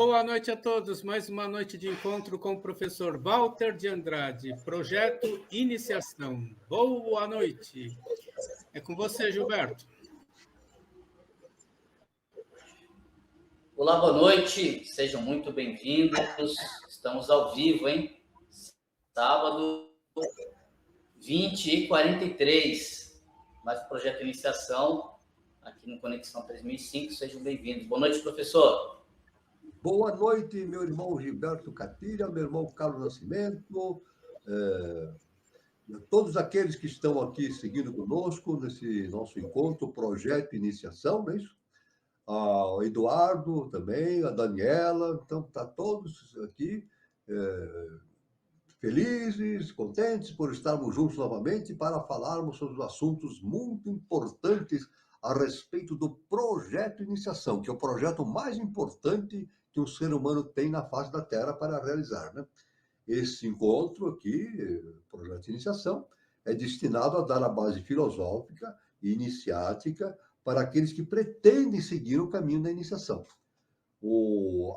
Boa noite a todos. Mais uma noite de encontro com o professor Walter de Andrade, projeto Iniciação. Boa noite. É com você, Gilberto. Olá, boa noite. Sejam muito bem-vindos. Estamos ao vivo, hein? Sábado, 20h43. Mais um projeto Iniciação, aqui no Conexão 3005. Sejam bem-vindos. Boa noite, professor. Boa noite, meu irmão Gilberto Catilha, meu irmão Carlos Nascimento, todos aqueles que estão aqui seguindo conosco nesse nosso encontro, Projeto Iniciação, não é isso? O Eduardo também, a Daniela, então tá todos aqui felizes, contentes por estarmos juntos novamente para falarmos sobre assuntos muito importantes a respeito do Projeto Iniciação, que é o projeto mais importante que um ser humano tem na face da Terra para realizar, né? Esse encontro aqui, Projeto Iniciação, é destinado a dar a base filosófica e iniciática para aqueles que pretendem seguir o caminho da iniciação.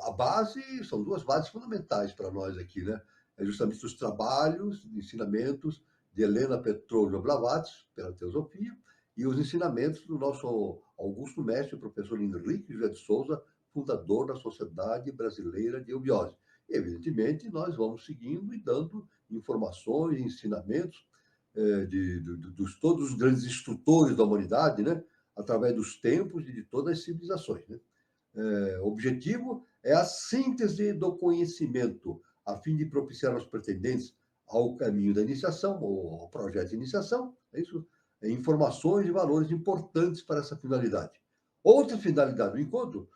A base, são duas bases fundamentais para nós aqui, né? É justamente os trabalhos, ensinamentos de Helena Petrovna Blavatsky, pela Teosofia, e os ensinamentos do nosso Augusto Mestre, professor Henrique José de Souza, fundador da Sociedade Brasileira de Eubiose. Evidentemente, nós vamos seguindo e dando informações e ensinamentos de todos os grandes instrutores da humanidade, né? Através dos tempos e de todas as civilizações, né? O objetivo é a síntese do conhecimento, a fim de propiciar aos pretendentes ao caminho da iniciação, ou ao projeto de iniciação, é isso? Informações e valores importantes para essa finalidade. Outra finalidade do encontro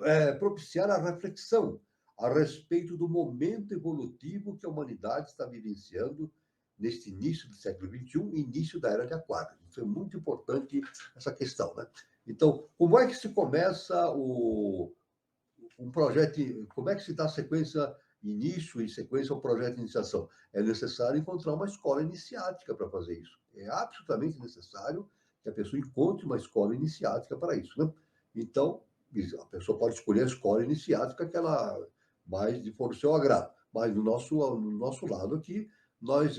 é propiciar a reflexão a respeito do momento evolutivo que a humanidade está vivenciando neste início do século XXI, início da Era de Aquário. Isso é muito importante, essa questão, né? Então, como é que se começa um projeto, como é que se dá a sequência, início e sequência ao projeto de iniciação? É necessário encontrar uma escola iniciática para fazer isso. É absolutamente necessário que a pessoa encontre uma escola iniciática para isso, né? Então, a pessoa pode escolher a escola iniciática que ela mais for do seu agrado. Mas no nosso lado aqui, nós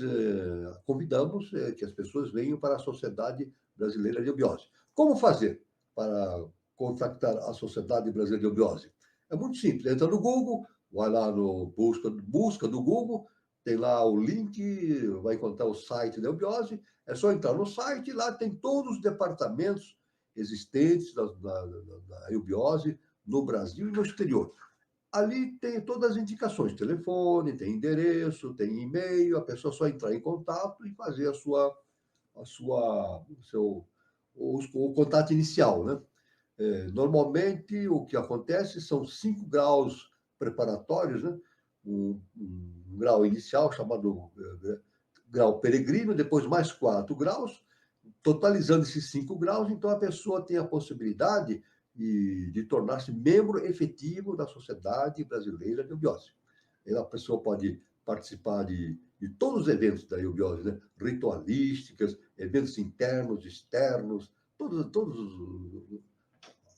convidamos que as pessoas venham para a Sociedade Brasileira de Eubiose. Como fazer para contactar a Sociedade Brasileira de Eubiose? É muito simples. Entra no Google, vai lá no busca do Google, tem lá o link, vai encontrar o site da Eubiose. É só entrar no site, lá tem todos os departamentos existentes da Eubiose no Brasil e no exterior. Ali tem todas as indicações, telefone, tem endereço, tem e-mail, a pessoa só entrar em contato e fazer o contato inicial, né? Normalmente, o que acontece são 5 graus preparatórios, né? Um grau inicial, chamado grau peregrino, depois mais 4 graus, totalizando esses 5 graus, então a pessoa tem a possibilidade de tornar-se membro efetivo da Sociedade Brasileira de Eubiose. A pessoa pode participar de todos os eventos da Eubiose, né? Ritualísticas, eventos internos, externos, todas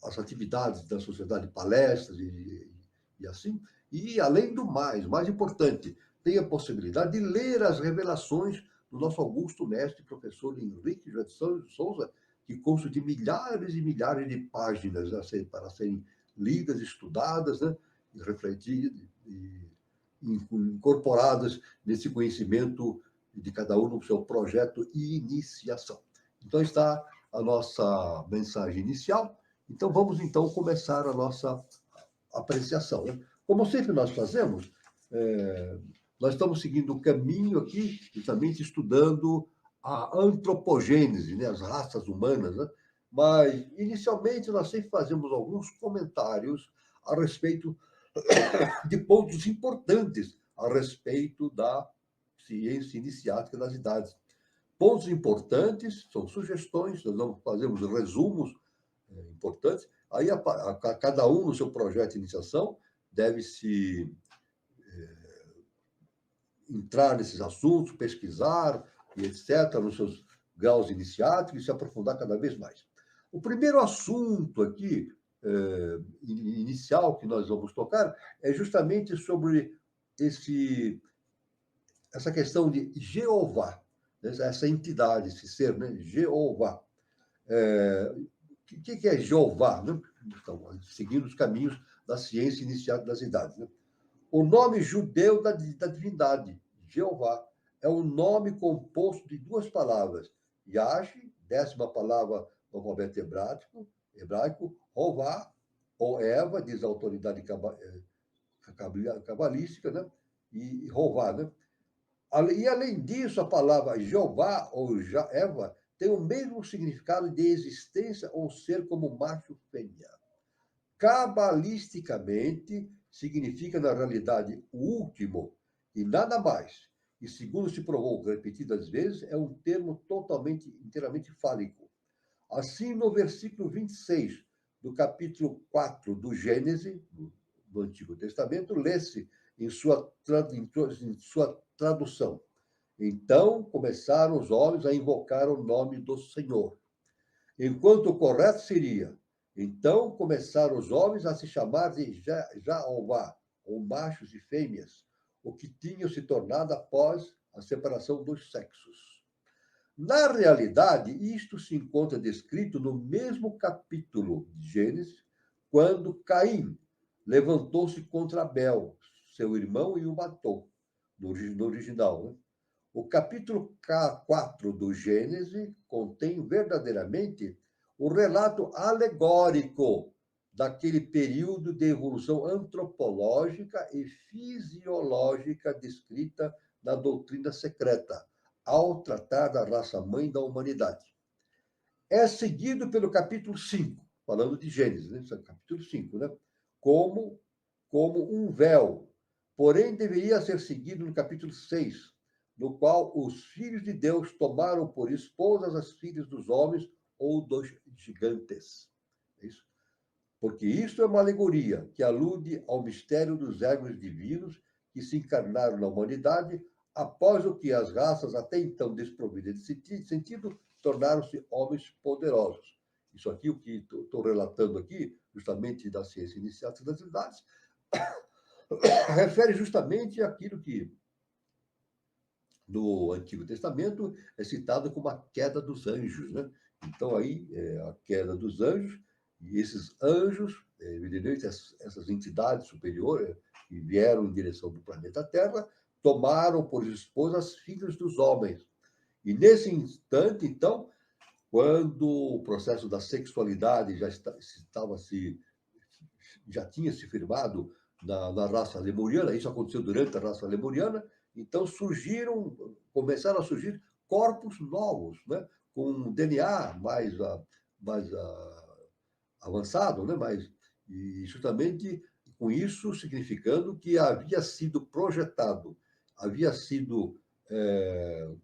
as atividades da sociedade, palestras e assim. E, além do mais importante, tem a possibilidade de ler as revelações do nosso Augusto Mestre, professor Henrique José de Souza, que consta de milhares e milhares de páginas para serem lidas, estudadas, né? E refletidas e incorporadas nesse conhecimento de cada um no seu projeto e iniciação. Então, está a nossa mensagem inicial. Então, vamos começar a nossa apreciação, né? Como sempre nós fazemos, nós estamos seguindo o caminho aqui, justamente estudando a antropogênese, né? As raças humanas, né? Mas, inicialmente, nós sempre fazemos alguns comentários a respeito de pontos importantes a respeito da ciência iniciática das idades. Pontos importantes, são sugestões, nós não fazemos resumos importantes. Aí, cada um no seu projeto de iniciação deve se entrar nesses assuntos, pesquisar e etc., nos seus graus iniciáticos e se aprofundar cada vez mais. O primeiro assunto aqui inicial que nós vamos tocar é justamente sobre essa questão de Jeová, né? Essa entidade, esse ser, né? Jeová. O que é Jeová? Né? Então, seguindo os caminhos da ciência iniciada das idades. Né? O nome judeu da divindade, Jeová, é um nome composto de duas palavras. Yash, 10ª palavra do alfabeto hebraico, Rová, ou Eva, diz a autoridade cabalística, né? E Rová, né? E, além disso, a palavra Jeová ou Eva tem o mesmo significado de existência ou ser como macho fêmea. Cabalisticamente, significa, na realidade, o último e nada mais. E, segundo se provou repetidas vezes, é um termo inteiramente fálico. Assim, no versículo 26 do capítulo 4 do Gênesis, do Antigo Testamento, lê-se em sua tradução. Então começaram os homens a invocar o nome do Senhor. Enquanto o correto seria, então começaram os homens a se chamar de Jeová, ou machos e fêmeas, o que tinham se tornado após a separação dos sexos. Na realidade, isto se encontra descrito no mesmo capítulo de Gênesis, quando Caim levantou-se contra Abel, seu irmão, e o matou, no original. Né? O capítulo 4 do Gênesis contém verdadeiramente o relato alegórico daquele período de evolução antropológica e fisiológica descrita na doutrina secreta, ao tratar da raça-mãe da humanidade. É seguido pelo capítulo 5, falando de Gênesis, né? Capítulo 5, né? Como um véu. Porém, deveria ser seguido no capítulo 6, no qual os filhos de Deus tomaram por esposas as filhas dos homens ou dos gigantes. É isso? Porque isso é uma alegoria que alude ao mistério dos egos divinos que se encarnaram na humanidade após o que as raças até então desprovidas de sentido tornaram-se homens poderosos. Isso aqui, o que estou relatando aqui, justamente da ciência inicial das idades, refere justamente àquilo que no Antigo Testamento é citado como a queda dos anjos, né? Então, aí, a queda dos anjos, e esses anjos, evidentemente, essas entidades superiores que vieram em direção do planeta Terra, tomaram por esposa as filhas dos homens. E nesse instante, então, quando o processo da sexualidade já tinha se firmado na raça lemuriana, isso aconteceu durante a raça lemuriana, então começaram a surgir corpos novos, né? Com DNA mais avançado, né? E justamente com isso significando que havia sido projetado, havia sido,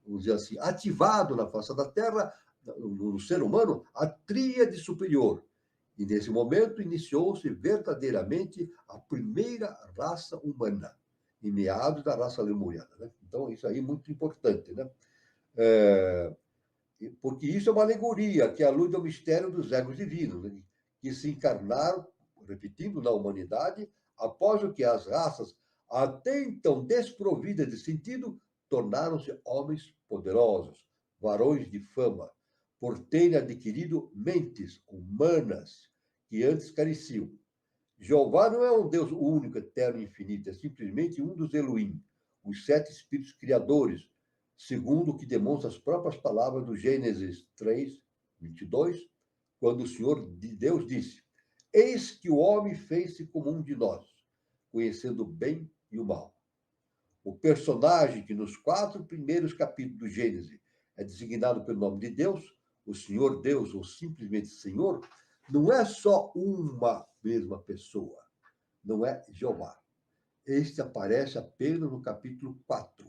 vamos dizer assim, ativado na face da Terra, no ser humano, a tríade superior. E, nesse momento, iniciou-se verdadeiramente a primeira raça humana, em meados da raça lemuriana. Né? Então, isso aí é muito importante, né? Porque isso é uma alegoria que alude ao mistério dos egos divinos, né? Que se encarnaram, repetindo, na humanidade, após o que as raças, até então desprovidas de sentido, tornaram-se homens poderosos, varões de fama, por terem adquirido mentes humanas que antes careciam. Jeová não é um Deus único, eterno e infinito, é simplesmente um dos Elohim, os 7 espíritos criadores, segundo o que demonstra as próprias palavras do Gênesis 3, 22, quando o Senhor de Deus disse: Eis que o homem fez-se como um de nós, conhecendo o bem e o mal. O personagem que nos 4 primeiros capítulos do Gênesis é designado pelo nome de Deus, o Senhor Deus, ou simplesmente Senhor, não é só uma mesma pessoa, não é Jeová. Este aparece apenas no capítulo 4,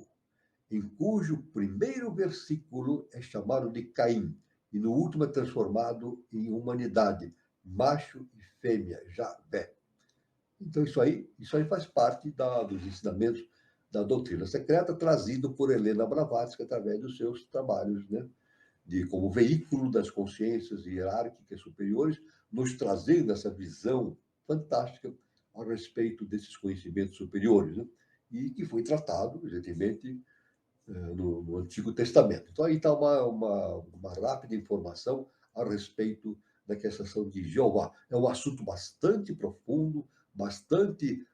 em cujo primeiro versículo é chamado de Caim, e no último é transformado em humanidade, macho e fêmea, Javé. Então, isso aí faz parte dos ensinamentos da doutrina secreta, trazido por Helena Blavatsky através dos seus trabalhos, né, como veículo das consciências hierárquicas superiores, nos trazendo essa visão fantástica a respeito desses conhecimentos superiores, né? E que foi tratado, evidentemente, no Antigo Testamento. Então, aí está uma rápida informação a respeito da questão de Jeová. É um assunto bastante profundo, bastante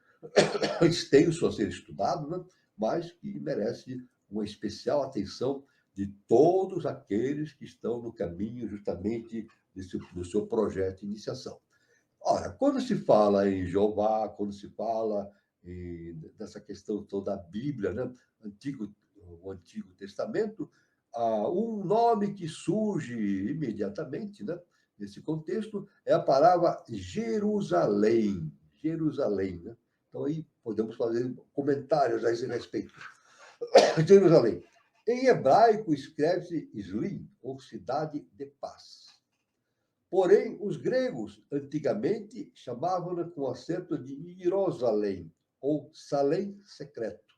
extenso a ser estudado, né? Mas que merece uma especial atenção de todos aqueles que estão no caminho justamente do seu projeto de iniciação. Ora, quando se fala em Jeová, quando se fala dessa questão toda da Bíblia, né? O Antigo Testamento, um nome que surge imediatamente, né? Nesse contexto é a palavra Jerusalém. Jerusalém, né? Então, aí podemos fazer comentários a esse respeito. Jerusalém. Em hebraico, escreve-se Islim, ou cidade de paz. Porém, os gregos, antigamente, chamavam-na com acerto de Jerusalém, ou Salém secreto,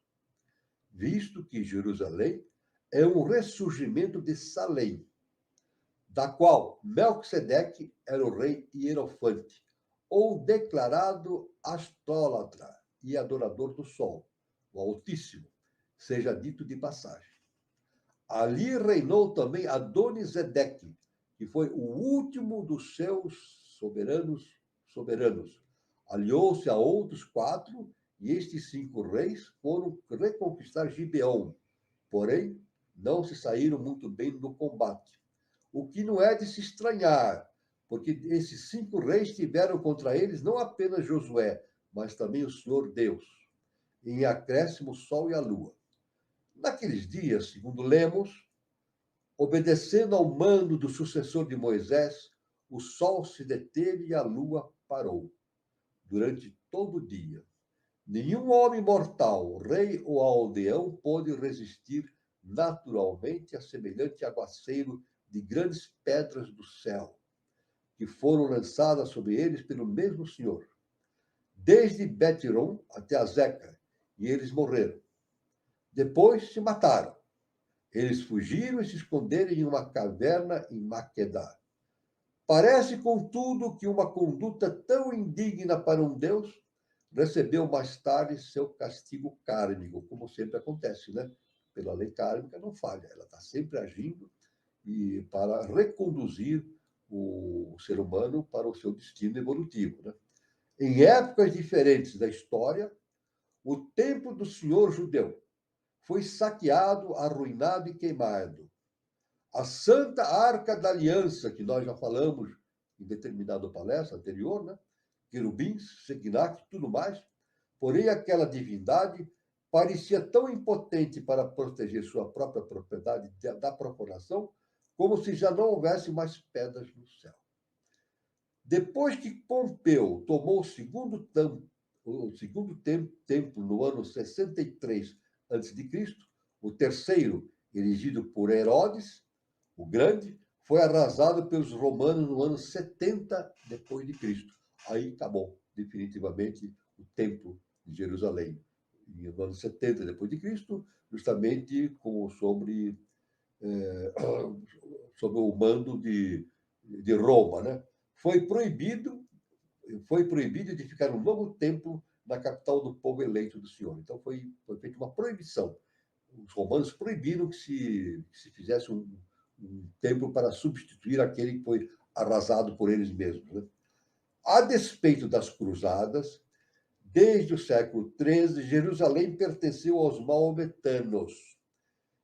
visto que Jerusalém é um ressurgimento de Salém, da qual Melquisedeque era o rei hierofante, ou declarado astrólatra e adorador do sol, o Altíssimo, seja dito de passagem. Ali reinou também Adonisedeque, que foi o último dos seus soberanos. Aliou-se a outros 4, e estes 5 reis foram reconquistar Gibeão. Porém, não se saíram muito bem no combate. O que não é de se estranhar, porque esses 5 reis tiveram contra eles não apenas Josué, mas também o Senhor Deus, em acréscimo o sol e a lua. Naqueles dias, segundo Lemos, obedecendo ao mando do sucessor de Moisés, o sol se deteve e a lua parou durante todo o dia. Nenhum homem mortal, rei ou aldeão, pôde resistir naturalmente a semelhante aguaceiro de grandes pedras do céu, que foram lançadas sobre eles pelo mesmo Senhor, desde Betiron até Azeca, e eles morreram. Depois se mataram. Eles fugiram e se esconderam em uma caverna em Maquedá. Parece, contudo, que uma conduta tão indigna para um Deus recebeu mais tarde seu castigo kármico, como sempre acontece, né? Pela lei kármica não falha, ela está sempre agindo e para reconduzir o ser humano para o seu destino evolutivo, né? Em épocas diferentes da história, o templo do Senhor judeu foi saqueado, arruinado e queimado. A Santa Arca da Aliança, que nós já falamos em determinada palestra anterior, né? Querubins, Segnach, tudo mais. Porém, aquela divindade parecia tão impotente para proteger sua própria propriedade da profanação, como se já não houvesse mais pedras no céu. Depois que Pompeu tomou o segundo templo no ano 63 a.C., o terceiro, erigido por Herodes, o Grande, foi arrasado pelos romanos no ano 70 depois de Cristo. Aí acabou definitivamente o templo de Jerusalém. E no ano 70 depois de Cristo, justamente sobre o mando de Roma, né? Foi proibido edificar um novo templo na capital do povo eleito do Senhor. Então foi feita uma proibição. Os romanos proibiram que se fizesse um templo para substituir aquele que foi arrasado por eles mesmos, né? A despeito das cruzadas, desde o século XIII, Jerusalém pertenceu aos maometanos.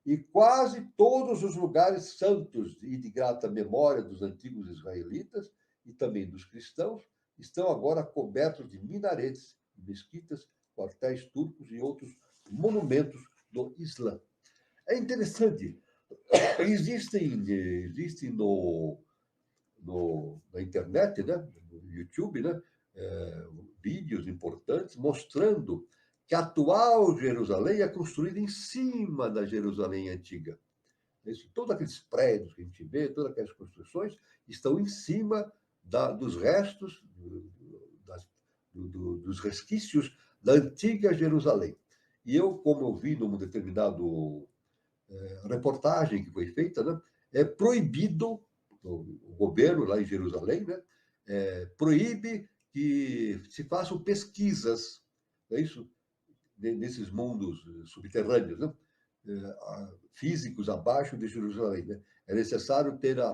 E quase todos os lugares santos e de grata memória dos antigos israelitas e também dos cristãos estão agora cobertos de minaretes, mesquitas, quartéis turcos e outros monumentos do Islã. É interessante. Existem na internet, né, no YouTube, né, vídeos importantes mostrando que a atual Jerusalém é construída em cima da Jerusalém antiga. Todos aqueles prédios que a gente vê, todas aquelas construções, estão em cima dos restos, dos resquícios da antiga Jerusalém. E eu, como eu vi numa determinada reportagem que foi feita, né, é proibido, o governo lá em Jerusalém, né, proíbe que se façam pesquisas, é isso? Nesses mundos subterrâneos, né? Físicos abaixo de Jerusalém. Né? É necessário ter uma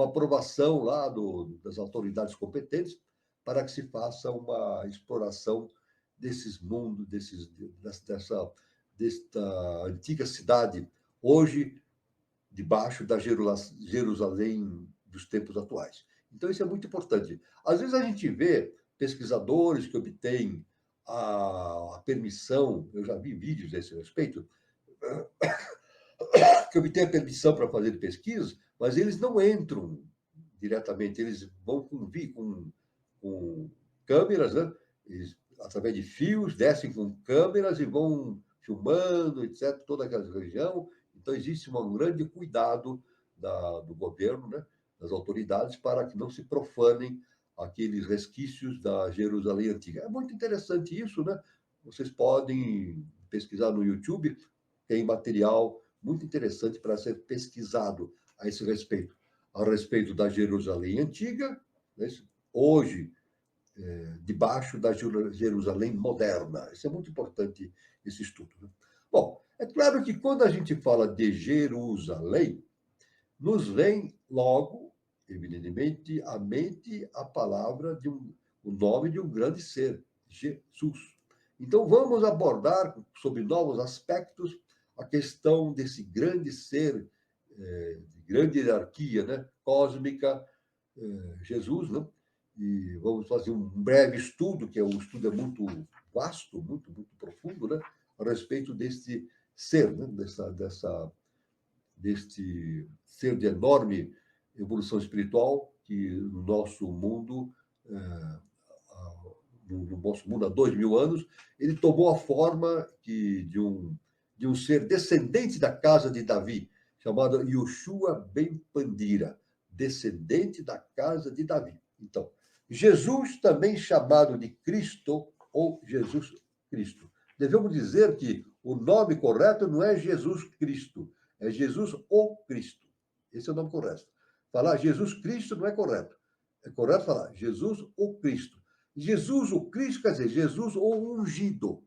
aprovação lá das autoridades competentes para que se faça uma exploração desses mundos, desta antiga cidade, hoje debaixo da Jerusalém dos tempos atuais. Então, isso é muito importante. Às vezes a gente vê pesquisadores que obtêm a permissão, eu já vi vídeos a esse respeito, que obtêm a permissão para fazer pesquisas, mas eles não entram diretamente, eles vão com câmeras, né? Eles, através de fios, descem com câmeras e vão filmando, etc., toda aquela região. Então, existe um grande cuidado do governo, né? Das autoridades, para que não se profanem aqueles resquícios da Jerusalém antiga. É muito interessante isso, né? Vocês podem pesquisar no YouTube, tem material muito interessante para ser pesquisado a esse respeito. A respeito da Jerusalém antiga, né? Hoje, debaixo da Jerusalém moderna. Isso é muito importante, esse estudo. Né? Bom, é claro que quando a gente fala de Jerusalém, nos vem logo, evidentemente, à mente a palavra o nome de um grande ser, Jesus. Então, vamos abordar, sob novos aspectos, a questão desse grande ser, de grande hierarquia, né? Cósmica, Jesus, né? E vamos fazer um breve estudo, que o estudo é muito vasto, muito, muito profundo, né? A respeito deste ser, né? Deste ser de enorme evolução espiritual que no nosso mundo, no nosso mundo há 2000 anos, ele tomou a forma de um ser descendente da casa de Davi, chamado Yoshua ben Pandira, descendente da casa de Davi. Então, Jesus, também chamado de Cristo ou Jesus Cristo. Devemos dizer que o nome correto não é Jesus Cristo, é Jesus o Cristo. Esse é o nome correto. Falar Jesus Cristo não é correto. É correto falar Jesus o Cristo. Jesus o Cristo quer dizer Jesus o ungido.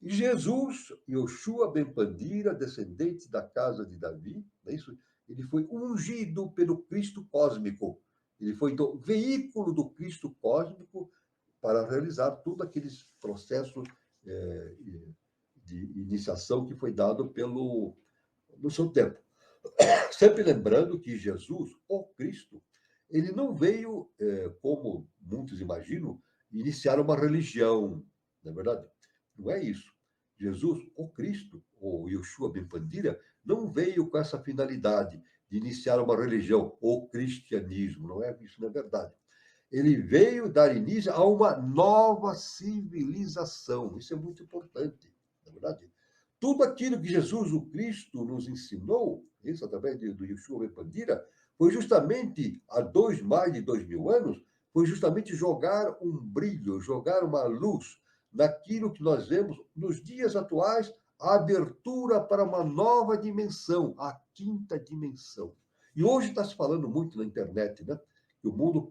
E Jesus, Yoshua ben Pandira, descendente da casa de Davi, é isso? Ele foi ungido pelo Cristo cósmico. Ele foi, então, veículo do Cristo cósmico para realizar todos aqueles processos de iniciação que foi dado no seu tempo. Sempre lembrando que Jesus, o Cristo, ele não veio, como muitos imaginam, iniciar uma religião, não é verdade? Não é isso. Jesus, o Cristo, ou Yoshua ben Pandira, não veio com essa finalidade de iniciar uma religião, o cristianismo, não é isso, não é verdade. Ele veio dar início a uma nova civilização. Isso é muito importante, não é verdade? Tudo aquilo que Jesus, o Cristo, nos ensinou, isso através do Yoshua ben Pandira, foi justamente, há mais de 2000 anos, foi justamente jogar um brilho, jogar uma luz naquilo que nós vemos nos dias atuais, a abertura para uma nova dimensão, a quinta dimensão. E hoje está se falando muito na internet, né? Que o mundo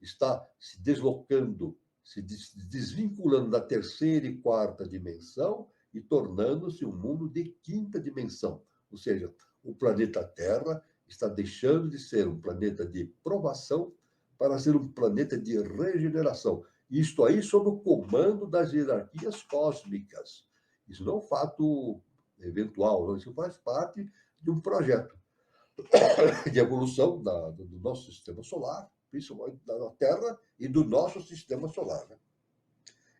está se deslocando, se desvinculando da terceira e quarta dimensão e tornando-se um mundo de quinta dimensão. Ou seja, o planeta Terra está deixando de ser um planeta de provação para ser um planeta de regeneração. Isto aí sob o comando das hierarquias cósmicas. Isso não é um fato eventual, não. Isso faz parte de um projeto de evolução do nosso sistema solar, principalmente da Terra e do nosso sistema solar. Né?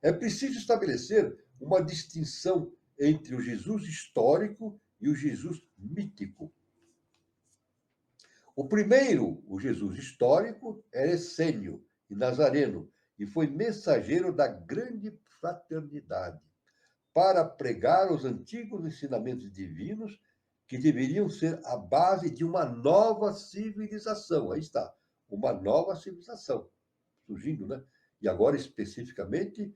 É preciso estabelecer uma distinção entre o Jesus histórico e o Jesus mítico. O primeiro, o Jesus histórico, era essênio e nazareno, e foi mensageiro da grande fraternidade, para pregar os antigos ensinamentos divinos que deveriam ser a base de uma nova civilização. Aí está, uma nova civilização surgindo, né? E agora, especificamente,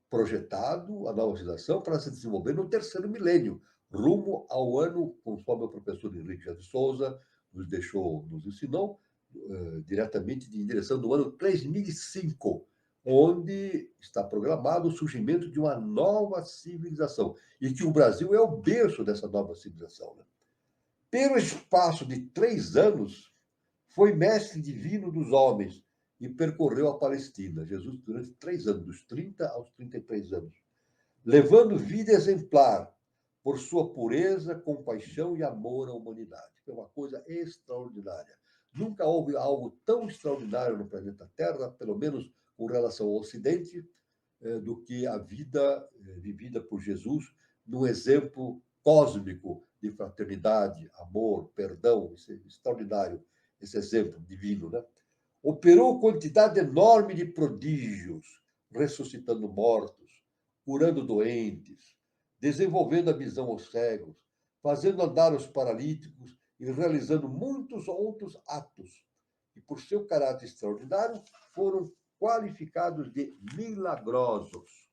projetado a nova civilização para se desenvolver no terceiro milênio, rumo ao ano, conforme o professor Henrique de Souza nos ensinou, diretamente em direção do ano 3005, onde está programado o surgimento de uma nova civilização, e que o Brasil é o berço dessa nova civilização. Né? Pelo espaço de 3 anos, foi mestre divino dos homens e percorreu a Palestina. Jesus, durante 3 anos, dos 30 aos 33 anos, levando vida exemplar por sua pureza, compaixão e amor à humanidade. É uma coisa extraordinária. Nunca houve algo tão extraordinário no planeta Terra, pelo menos com relação ao Ocidente, do que a vida vivida por Jesus, num exemplo cósmico de fraternidade, amor, perdão. Isso é extraordinário, esse exemplo divino, né? Operou quantidade enorme de prodígios, ressuscitando mortos, curando doentes, desenvolvendo a visão aos cegos, fazendo andar os paralíticos e realizando muitos outros atos. E por seu caráter extraordinário, foram qualificados de milagrosos.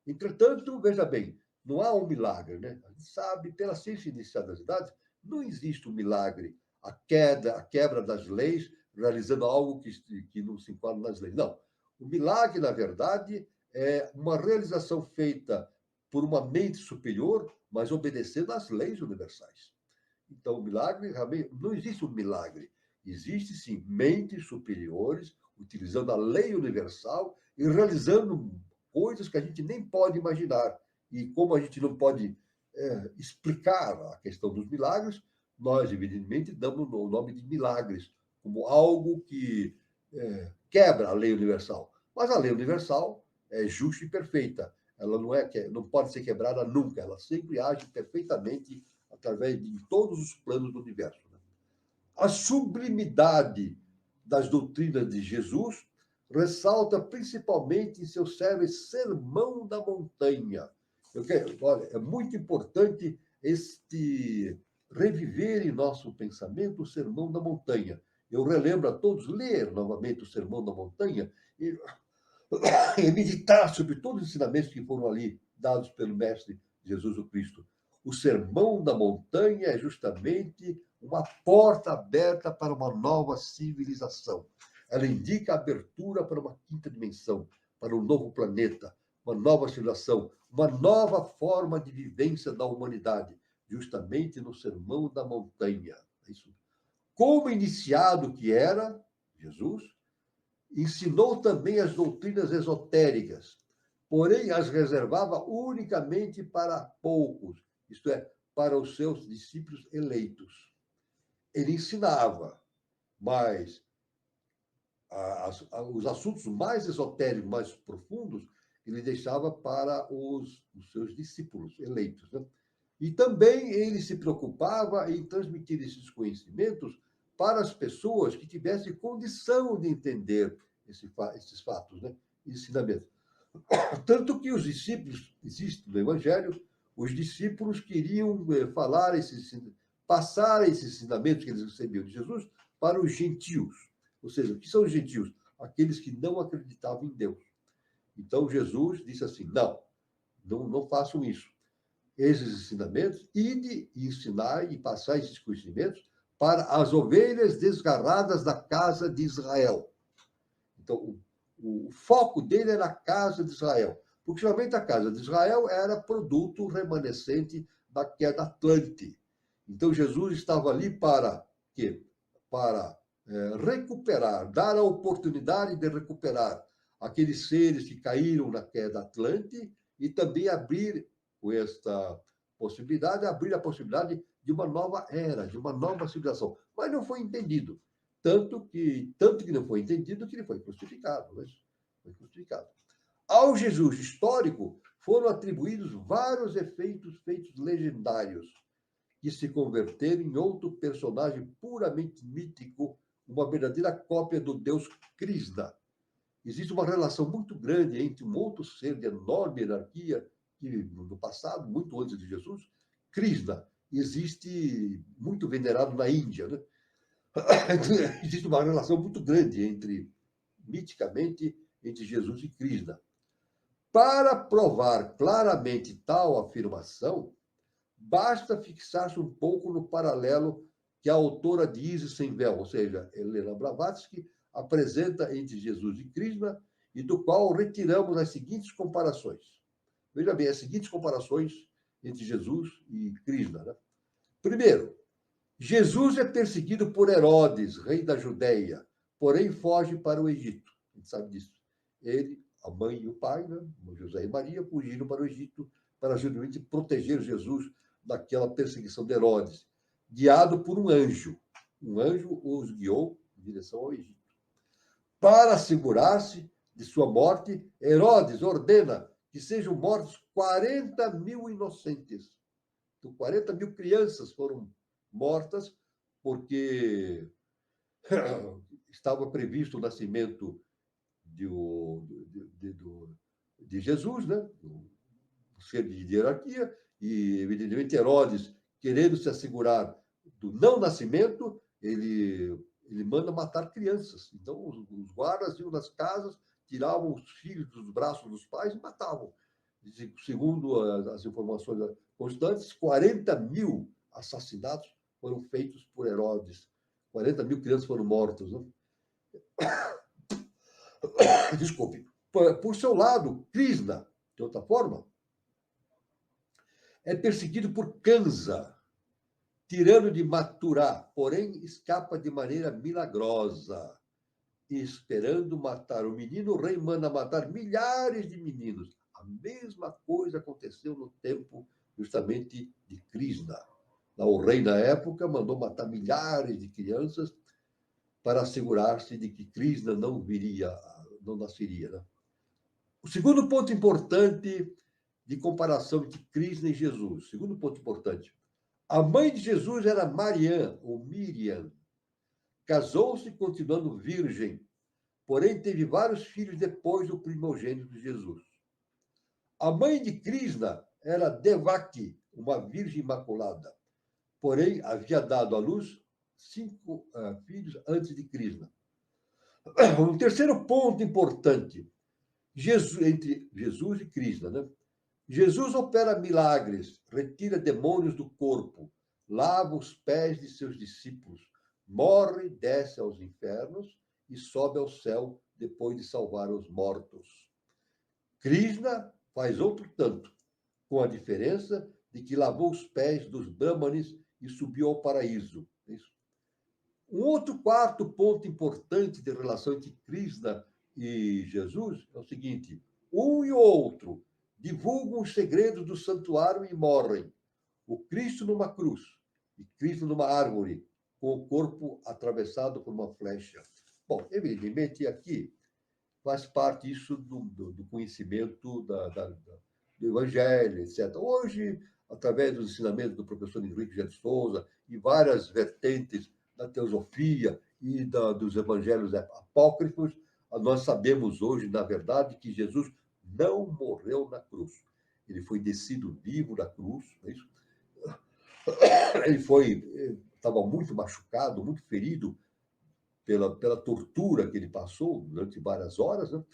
Entretanto, veja bem, não há um milagre, né? A gente sabe, pela ciência inicial das idades, não existe um milagre, a quebra das leis, realizando algo que não se enquadra nas leis. Não. O milagre, na verdade, é uma realização feita por uma mente superior, mas obedecendo às leis universais. Então, o milagre, não existe um milagre. Existe, sim, mentes superiores, utilizando a lei universal e realizando coisas que a gente nem pode imaginar. E como a gente não pode explicar a questão dos milagres, nós, evidentemente, damos o nome de milagres, como algo que quebra a lei universal. Mas a lei universal é justa e perfeita. Ela não pode ser quebrada nunca. Ela sempre age perfeitamente através de todos os planos do universo. Né? A sublimidade das doutrinas de Jesus ressalta principalmente em seu célebre Sermão da Montanha. Olha, é muito importante reviver em nosso pensamento o Sermão da Montanha. Eu relembro a todos ler novamente o Sermão da Montanha e meditar sobre todos os ensinamentos que foram ali dados pelo Mestre Jesus o Cristo. O Sermão da Montanha é justamente uma porta aberta para uma nova civilização. Ela indica a abertura para uma quinta dimensão, para um novo planeta, uma nova civilização, uma nova forma de vivência da humanidade, justamente no Sermão da Montanha. Isso. Como iniciado que era, Jesus ensinou também as doutrinas esotéricas, porém as reservava unicamente para poucos, isto é, para os seus discípulos eleitos. Ele ensinava, mas os assuntos mais esotéricos, mais profundos, ele deixava para os seus discípulos eleitos. Né? E também ele se preocupava em transmitir esses conhecimentos para as pessoas que tivessem condição de entender esses fatos, né? Ensinamentos. Tanto que os discípulos, existe no Evangelho, os discípulos queriam passar esses ensinamentos que eles recebiam de Jesus para os gentios. Ou seja, o que são os gentios? Aqueles que não acreditavam em Deus. Então, Jesus disse assim, não façam isso. Esses ensinamentos, ide ensinar e passar esses conhecimentos para as ovelhas desgarradas da casa de Israel. Então, o foco dele era a casa de Israel, porque geralmente a casa de Israel era produto remanescente da queda Atlante. Então, Jesus estava ali para quê? Para recuperar, dar a oportunidade de recuperar aqueles seres que caíram na queda Atlante e também abrir esta possibilidade, abrir a possibilidade de uma nova era, de uma nova civilização. Mas não foi entendido. Tanto que não foi entendido que ele foi crucificado. Foi crucificado. Ao Jesus histórico foram atribuídos vários feitos legendários, que se converteram em outro personagem puramente mítico, uma verdadeira cópia do deus Krishna. Existe uma relação muito grande entre um outro ser de enorme hierarquia, que no passado, muito antes de Jesus, Krishna, existe muito venerado na Índia, né? Existe uma relação muito grande miticamente, entre Jesus e Krishna. Para provar claramente tal afirmação, basta fixar-se um pouco no paralelo que a autora de Isis Sem Véu, ou seja, Helena Blavatsky, apresenta entre Jesus e Krishna, e do qual retiramos as seguintes comparações. Veja bem, as seguintes comparações entre Jesus e Krishna. Né? Primeiro, Jesus é perseguido por Herodes, rei da Judéia, porém foge para o Egito. A gente sabe disso. Ele, a mãe e o pai, né? José e Maria, fugiram para o Egito para justamente proteger Jesus daquela perseguição de Herodes, guiado por um anjo. Um anjo os guiou em direção ao Egito. Para assegurar-se de sua morte, Herodes ordena que sejam mortos 40.000 inocentes. Então, 40.000 crianças foram mortas porque estava previsto o nascimento de Jesus, né? O ser de hierarquia, e, evidentemente, Herodes, querendo se assegurar do não nascimento, ele manda matar crianças. Então, os guardas iam nas casas, tiravam os filhos dos braços dos pais e matavam. Segundo as informações constantes, 40.000 assassinatos foram feitos por Herodes. 40.000 crianças foram mortas. Né? Desculpe. Por seu lado, Krishna, de outra forma, é perseguido por Kansa, tirano de Mathura, porém escapa de maneira milagrosa. E esperando matar o menino, o rei manda matar milhares de meninos. A mesma coisa aconteceu no tempo justamente de Krishna. O rei, na época, mandou matar milhares de crianças para assegurar-se de que Krishna não nasceria. Né? O segundo ponto importante de comparação entre Krishna e Jesus. Segundo ponto importante. A mãe de Jesus era Mariam, ou Miriam. Casou-se continuando virgem, porém teve vários filhos depois do primogênito de Jesus. A mãe de Krishna era Devaki, uma virgem imaculada, porém havia dado à luz 5 filhos antes de Krishna. Um terceiro ponto importante entre Jesus e Krishna, né? Jesus opera milagres, retira demônios do corpo, lava os pés de seus discípulos, morre, desce aos infernos e sobe ao céu depois de salvar os mortos. Krishna faz outro tanto, com a diferença de que lavou os pés dos brahmanes e subiu ao paraíso. Um outro quarto ponto importante de relação entre Krishna e Jesus é o seguinte: um e o outro divulgam os segredos do santuário e morrem. O Cristo numa cruz e Cristo numa árvore, com o corpo atravessado por uma flecha. Bom, evidentemente, aqui faz parte isso do conhecimento do Evangelho, etc. Hoje, através dos ensinamentos do professor Henrique de Souza e várias vertentes da teosofia e dos evangelhos apócrifos, nós sabemos hoje, na verdade, que Jesus não morreu na cruz. Ele foi descido vivo da cruz. É isso? Ele estava muito machucado, muito ferido pela tortura que ele passou durante várias horas, né?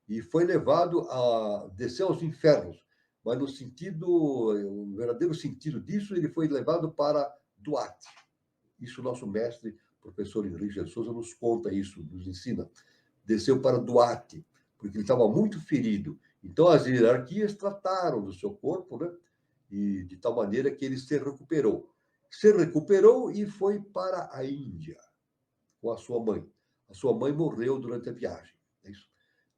E foi levado a descer aos infernos. Mas o verdadeiro sentido disso, ele foi levado para Duarte. Isso o nosso mestre, professor Henrique de Souza, nos conta isso, nos ensina. Desceu para Duarte, porque ele estava muito ferido. Então, as hierarquias trataram do seu corpo, né? E de tal maneira que ele se recuperou. Se recuperou e foi para a Índia com a sua mãe. A sua mãe morreu durante a viagem. É isso.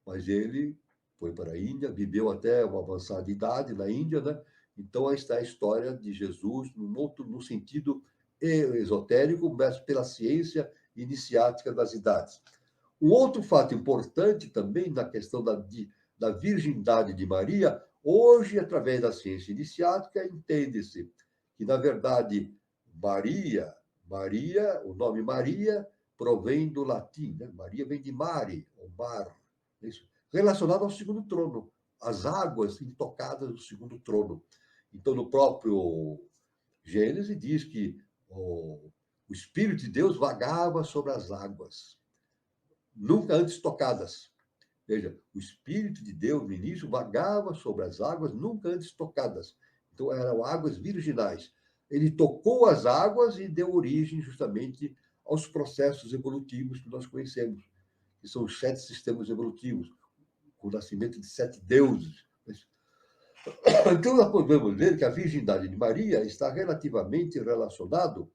Mas ele foi para a Índia, viveu até uma avançada idade na Índia, né? Então, aí está a história de Jesus no sentido esotérico, mas pela ciência iniciática das idades. Um outro fato importante também na questão da virgindade de Maria, hoje, através da ciência iniciática, entende-se que, na verdade, Maria, o nome Maria provém do latim, né? Maria vem de mare, ou mar, isso, relacionado ao segundo trono, as águas intocadas do segundo trono. Então, no próprio Gênesis diz que o Espírito de Deus vagava sobre as águas, nunca antes tocadas. Veja, o Espírito de Deus, no início, vagava sobre as águas, nunca antes tocadas. Então, eram águas virginais. Ele tocou as águas e deu origem justamente aos processos evolutivos que nós conhecemos, que são os 7 sistemas evolutivos, com o nascimento de 7 deuses. Então, nós podemos ver que a virgindade de Maria está relativamente relacionado,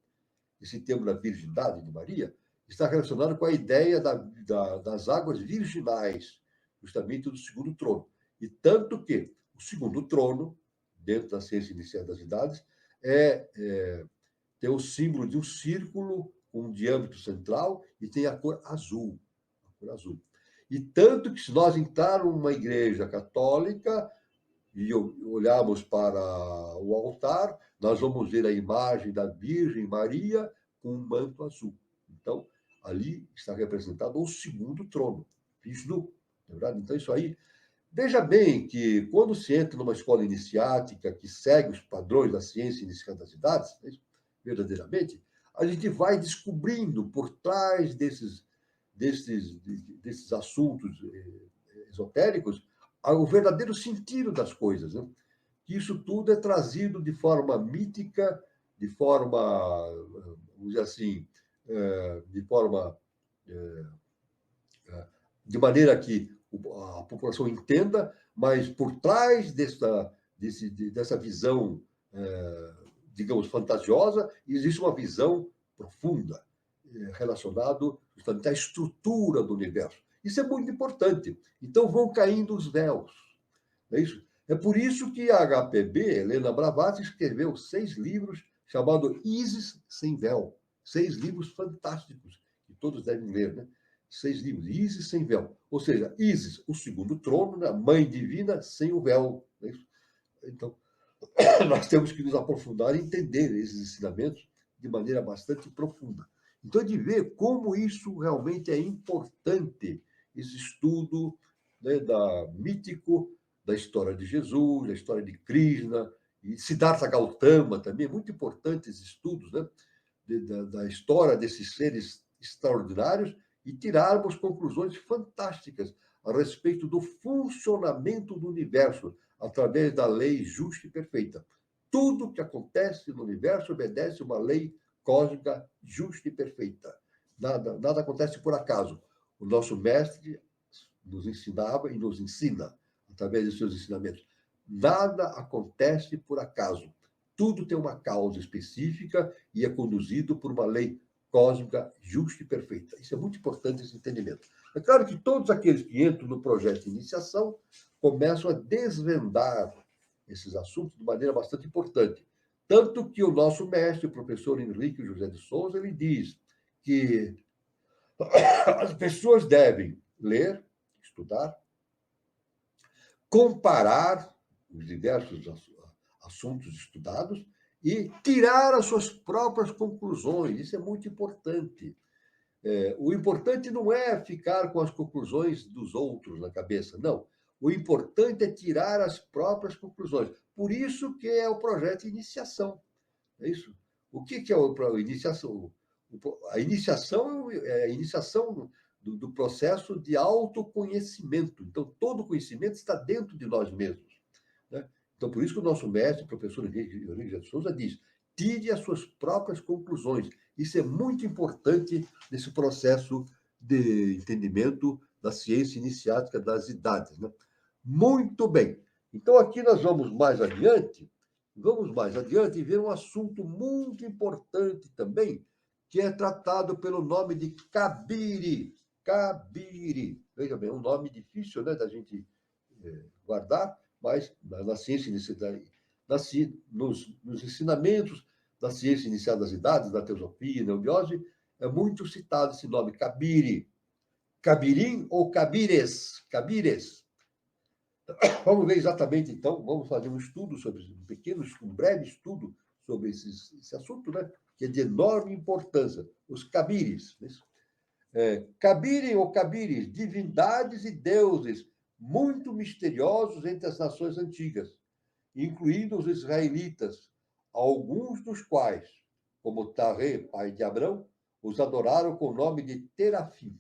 esse termo da virgindade de Maria, está relacionado com a ideia das águas virginais, justamente do segundo trono. E tanto que o segundo trono, dentro da ciência inicial das idades, tem o símbolo de um círculo com um diâmetro central e tem a cor azul. A cor azul. E tanto que, se nós entrarmos numa igreja católica e olharmos para o altar, nós vamos ver a imagem da Virgem Maria com um manto azul. Então, ali está representado o segundo trono, Vishnu. É verdade? Então, isso aí. Veja bem que, quando se entra numa escola iniciática que segue os padrões da ciência inicial das idades, verdadeiramente, a gente vai descobrindo por trás desses assuntos esotéricos o verdadeiro sentido das coisas. Né? Isso tudo é trazido de forma mítica, de forma, vamos dizer assim, de maneira que a população entenda, mas por trás dessa visão, digamos, fantasiosa, existe uma visão profunda, relacionada justamente à estrutura do universo. Isso é muito importante. Então, vão caindo os véus. Não é isso? É por isso que a HPB, Helena Blavatsky, escreveu 6 livros chamados Isis Sem Véu. 6 livros fantásticos, que todos devem ler, né? 6 livros, Isis Sem Véu. Ou seja, Isis, o segundo trono, a mãe divina sem o véu. Não é isso? Então, nós temos que nos aprofundar e entender esses ensinamentos de maneira bastante profunda. Então, de ver como isso realmente é importante, esse estudo, né, mítico da história de Jesus, da história de Krishna, e Siddhartha Gautama também, é muito importante esses estudos, né, da história desses seres extraordinários e tirarmos conclusões fantásticas a respeito do funcionamento do universo através da lei justa e perfeita. Tudo que acontece no universo obedece uma lei cósmica justa e perfeita. Nada acontece por acaso. O nosso mestre nos ensinava e nos ensina, através de seus ensinamentos. Nada acontece por acaso. Tudo tem uma causa específica e é conduzido por uma lei cósmica justa e perfeita. Isso é muito importante, esse entendimento. É claro que todos aqueles que entram no projeto de iniciação começam a desvendar esses assuntos de maneira bastante importante. Tanto que o nosso mestre, o professor Henrique José de Souza, ele diz que as pessoas devem ler, estudar, comparar os diversos assuntos estudados e tirar as suas próprias conclusões. Isso é muito importante. O importante não é ficar com as conclusões dos outros na cabeça, não. O importante é tirar as próprias conclusões. Por isso que é o projeto de iniciação. É isso? O que é a iniciação? A iniciação é a iniciação do processo de autoconhecimento. Então, todo conhecimento está dentro de nós mesmos. Né? Então, por isso que o nosso mestre, o professor Henrique de Souza, diz: tire as suas próprias conclusões. Isso é muito importante nesse processo de entendimento da ciência iniciática das idades. Né? Muito bem. Então, aqui nós vamos mais adiante e ver um assunto muito importante também, que é tratado pelo nome de Kabiri. Kabiri. Veja bem, é um nome difícil, né, da gente guardar, mas na ciência inicial, nos ensinamentos da ciência inicial das idades, da teosofia, da eubiose, é muito citado esse nome, Kabiri. Kabirim ou Kabires? Kabires. Vamos ver exatamente, então, vamos fazer um estudo sobre, um breve estudo sobre esse assunto, né? Que é de enorme importância, os Kabires. Kabiri ou Kabires, divindades e deuses muito misteriosos entre as nações antigas, incluindo os israelitas, alguns dos quais, como Taré, pai de Abrão, os adoraram com o nome de Terafim.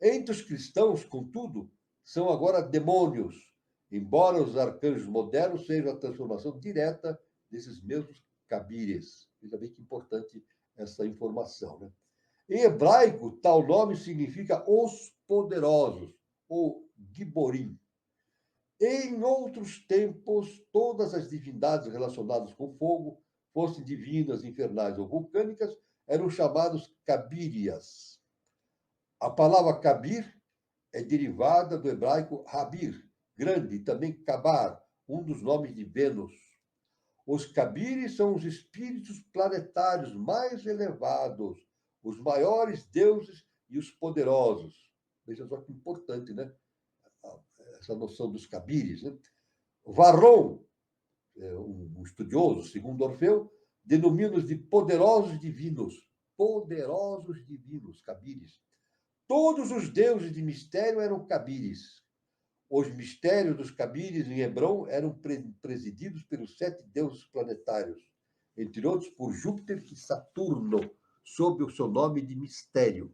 Entre os cristãos, contudo, são agora demônios, embora os arcanjos modernos sejam a transformação direta desses mesmos cabires. Veja bem que importante essa informação, né? Em hebraico, tal nome significa os poderosos, ou Giborim. Em outros tempos, todas as divindades relacionadas com fogo, fossem divinas, infernais ou vulcânicas, eram chamados cabírias. A palavra cabir é derivada do hebraico Habir, grande, e também Kabar, um dos nomes de Vênus. Os cabires são os espíritos planetários mais elevados, os maiores deuses e os poderosos. Veja só que importante, né? Essa noção dos cabires, né? Varron, um estudioso, segundo Orfeu, denomina-os de poderosos divinos. Poderosos divinos, cabires. Todos os deuses de mistério eram cabires. Os mistérios dos cabires em Hebrom eram presididos pelos 7 deuses planetários, entre outros por Júpiter e Saturno, sob o seu nome de mistério.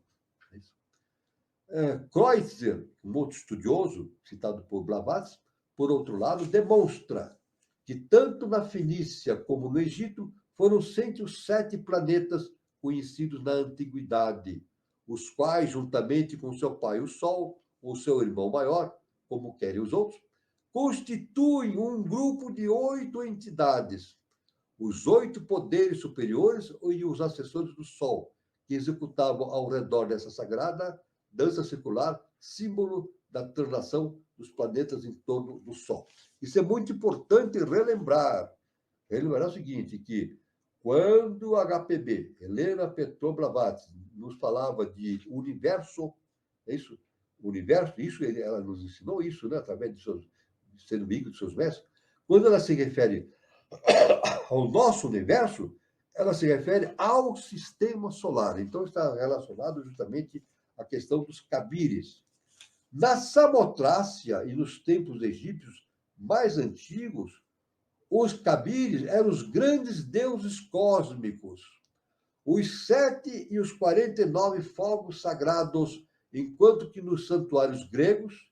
Kreutzer, um outro estudioso, citado por Blavatsky, por outro lado, demonstra que tanto na Fenícia como no Egito foram 107 planetas conhecidos na antiguidade, os quais, juntamente com seu pai, o Sol, ou seu irmão maior, como querem os outros, constituem um grupo de 8 entidades, os 8 poderes superiores e os assessores do Sol, que executavam ao redor dessa sagrada dança circular, símbolo da translação dos planetas em torno do Sol. Isso é muito importante relembrar. Relembrar o seguinte, que quando a HPB, Helena Petron Blavatsky, nos falava de universo, é isso? Universo, isso ela nos ensinou isso, né? Através de seus, sendo amigo de seus mestres. Quando ela se refere ao nosso universo, ela se refere ao sistema solar. Então, está relacionado justamente à questão dos cabires. Na Samotrácia e nos tempos egípcios mais antigos, os cabires eram os grandes deuses cósmicos, os 7 e os 49 fogos sagrados, enquanto que nos santuários gregos,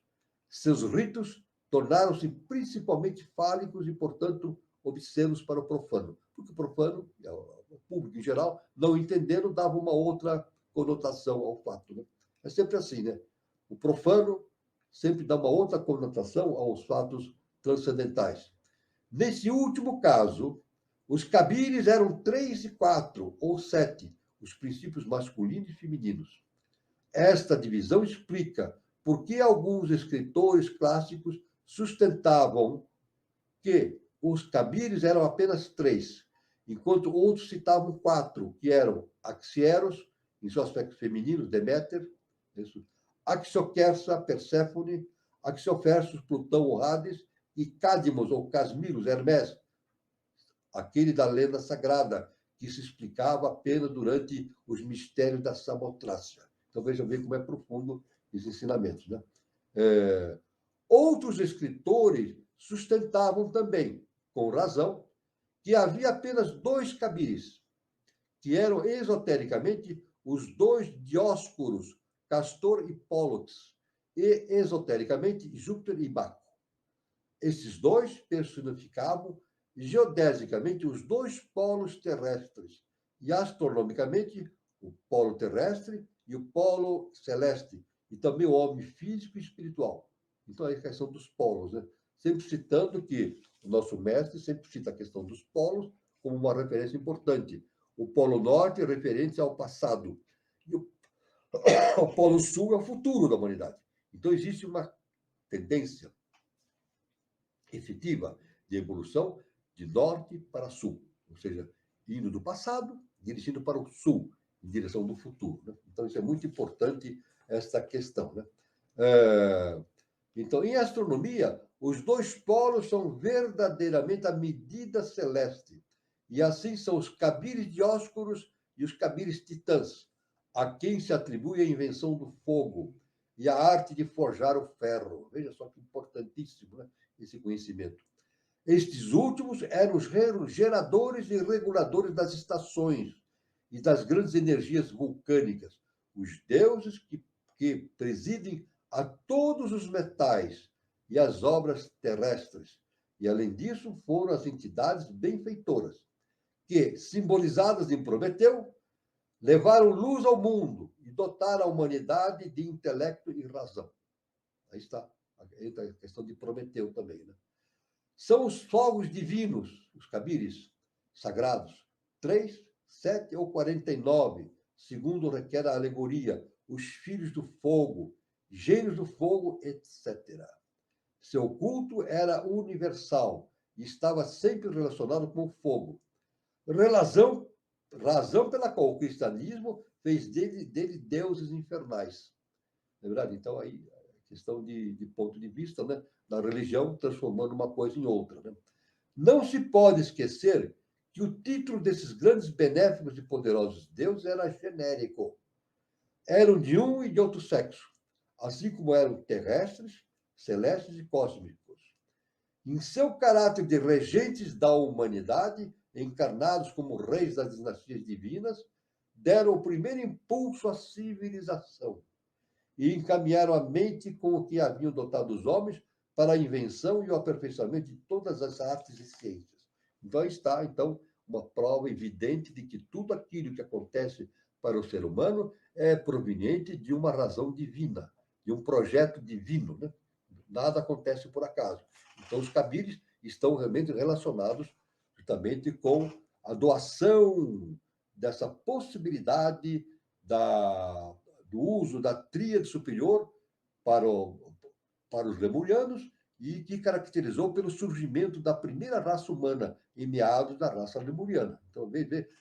seus ritos tornaram-se principalmente fálicos e, portanto, obscenos para o profano. Porque o profano, o público em geral, não entendendo, dava uma outra conotação ao fato. Né? É sempre assim, né? O profano sempre dá uma outra conotação aos fatos transcendentais. Nesse último caso, os cabires eram 3 e 4, ou 7, os princípios masculinos e femininos. Esta divisão explica por que alguns escritores clássicos sustentavam que os cabires eram apenas 3, enquanto outros citavam 4, que eram Axieros, em seu aspecto feminino, Deméter, Axioquerça, Perséfone, Axiofersus, Plutão ou Hades, e Cadmos ou Casmiros, Hermés, aquele da lenda sagrada, que se explicava apenas durante os mistérios da Samotrácia. Então, veja bem como é profundo esses ensinamentos. Né? Outros escritores sustentavam também, com razão, que havia apenas 2 cabires, que eram esotericamente os 2 Dioscuros, Castor e Pólux, e esotericamente Júpiter e Baco. Esses 2 personificavam geodesicamente os 2 polos terrestres e astronomicamente o polo terrestre e o polo celeste, e também o homem físico e espiritual. Então, é a questão dos polos, né? Sempre citando que o nosso mestre sempre cita a questão dos polos como uma referência importante. O polo norte é referente ao passado, e o polo sul é o futuro da humanidade. Então, existe uma tendência efetiva de evolução de norte para sul, ou seja, indo do passado, dirigindo para o sul, em direção do futuro. Né? Então, isso é muito importante, esta questão. Né? Então, em astronomia, os 2 polos são verdadeiramente a medida celeste, e assim são os cabires dióscuros e os cabires titãs, a quem se atribui a invenção do fogo e a arte de forjar o ferro. Veja só que importantíssimo, né? Esse conhecimento. Estes últimos eram os geradores e reguladores das estações e das grandes energias vulcânicas, os deuses que presidem a todos os metais e as obras terrestres. E, além disso, foram as entidades benfeitoras, que, simbolizadas em Prometeu, levaram luz ao mundo e dotaram a humanidade de intelecto e razão. Aí está a questão de Prometeu também, né? São os fogos divinos, os cabires sagrados, 3, 7 ou 49, segundo requer a alegoria, os filhos do fogo, gênios do fogo, etc. Seu culto era universal e estava sempre relacionado com o fogo. Razão pela qual o cristianismo fez dele deuses infernais. Não é verdade? Então, aí, questão de ponto de vista, né, da religião transformando uma coisa em outra. Né? Não se pode esquecer que o título desses grandes benéficos e poderosos deuses era genérico. Eram de um e de outro sexo, assim como eram terrestres, celestes e cósmicos. Em seu caráter de regentes da humanidade, encarnados como reis das dinastias divinas, deram o primeiro impulso à civilização e encaminharam a mente com o que haviam dotado os homens para a invenção e o aperfeiçoamento de todas as artes e ciências. Então, está, uma prova evidente de que tudo aquilo que acontece para o ser humano é proveniente de uma razão divina, de um projeto divino, né? Nada acontece por acaso. Então, os cabires estão realmente relacionados justamente com a doação dessa possibilidade do uso da tríade superior para os lemurianos e que caracterizou pelo surgimento da primeira raça humana em meados da raça lemuriana. Então,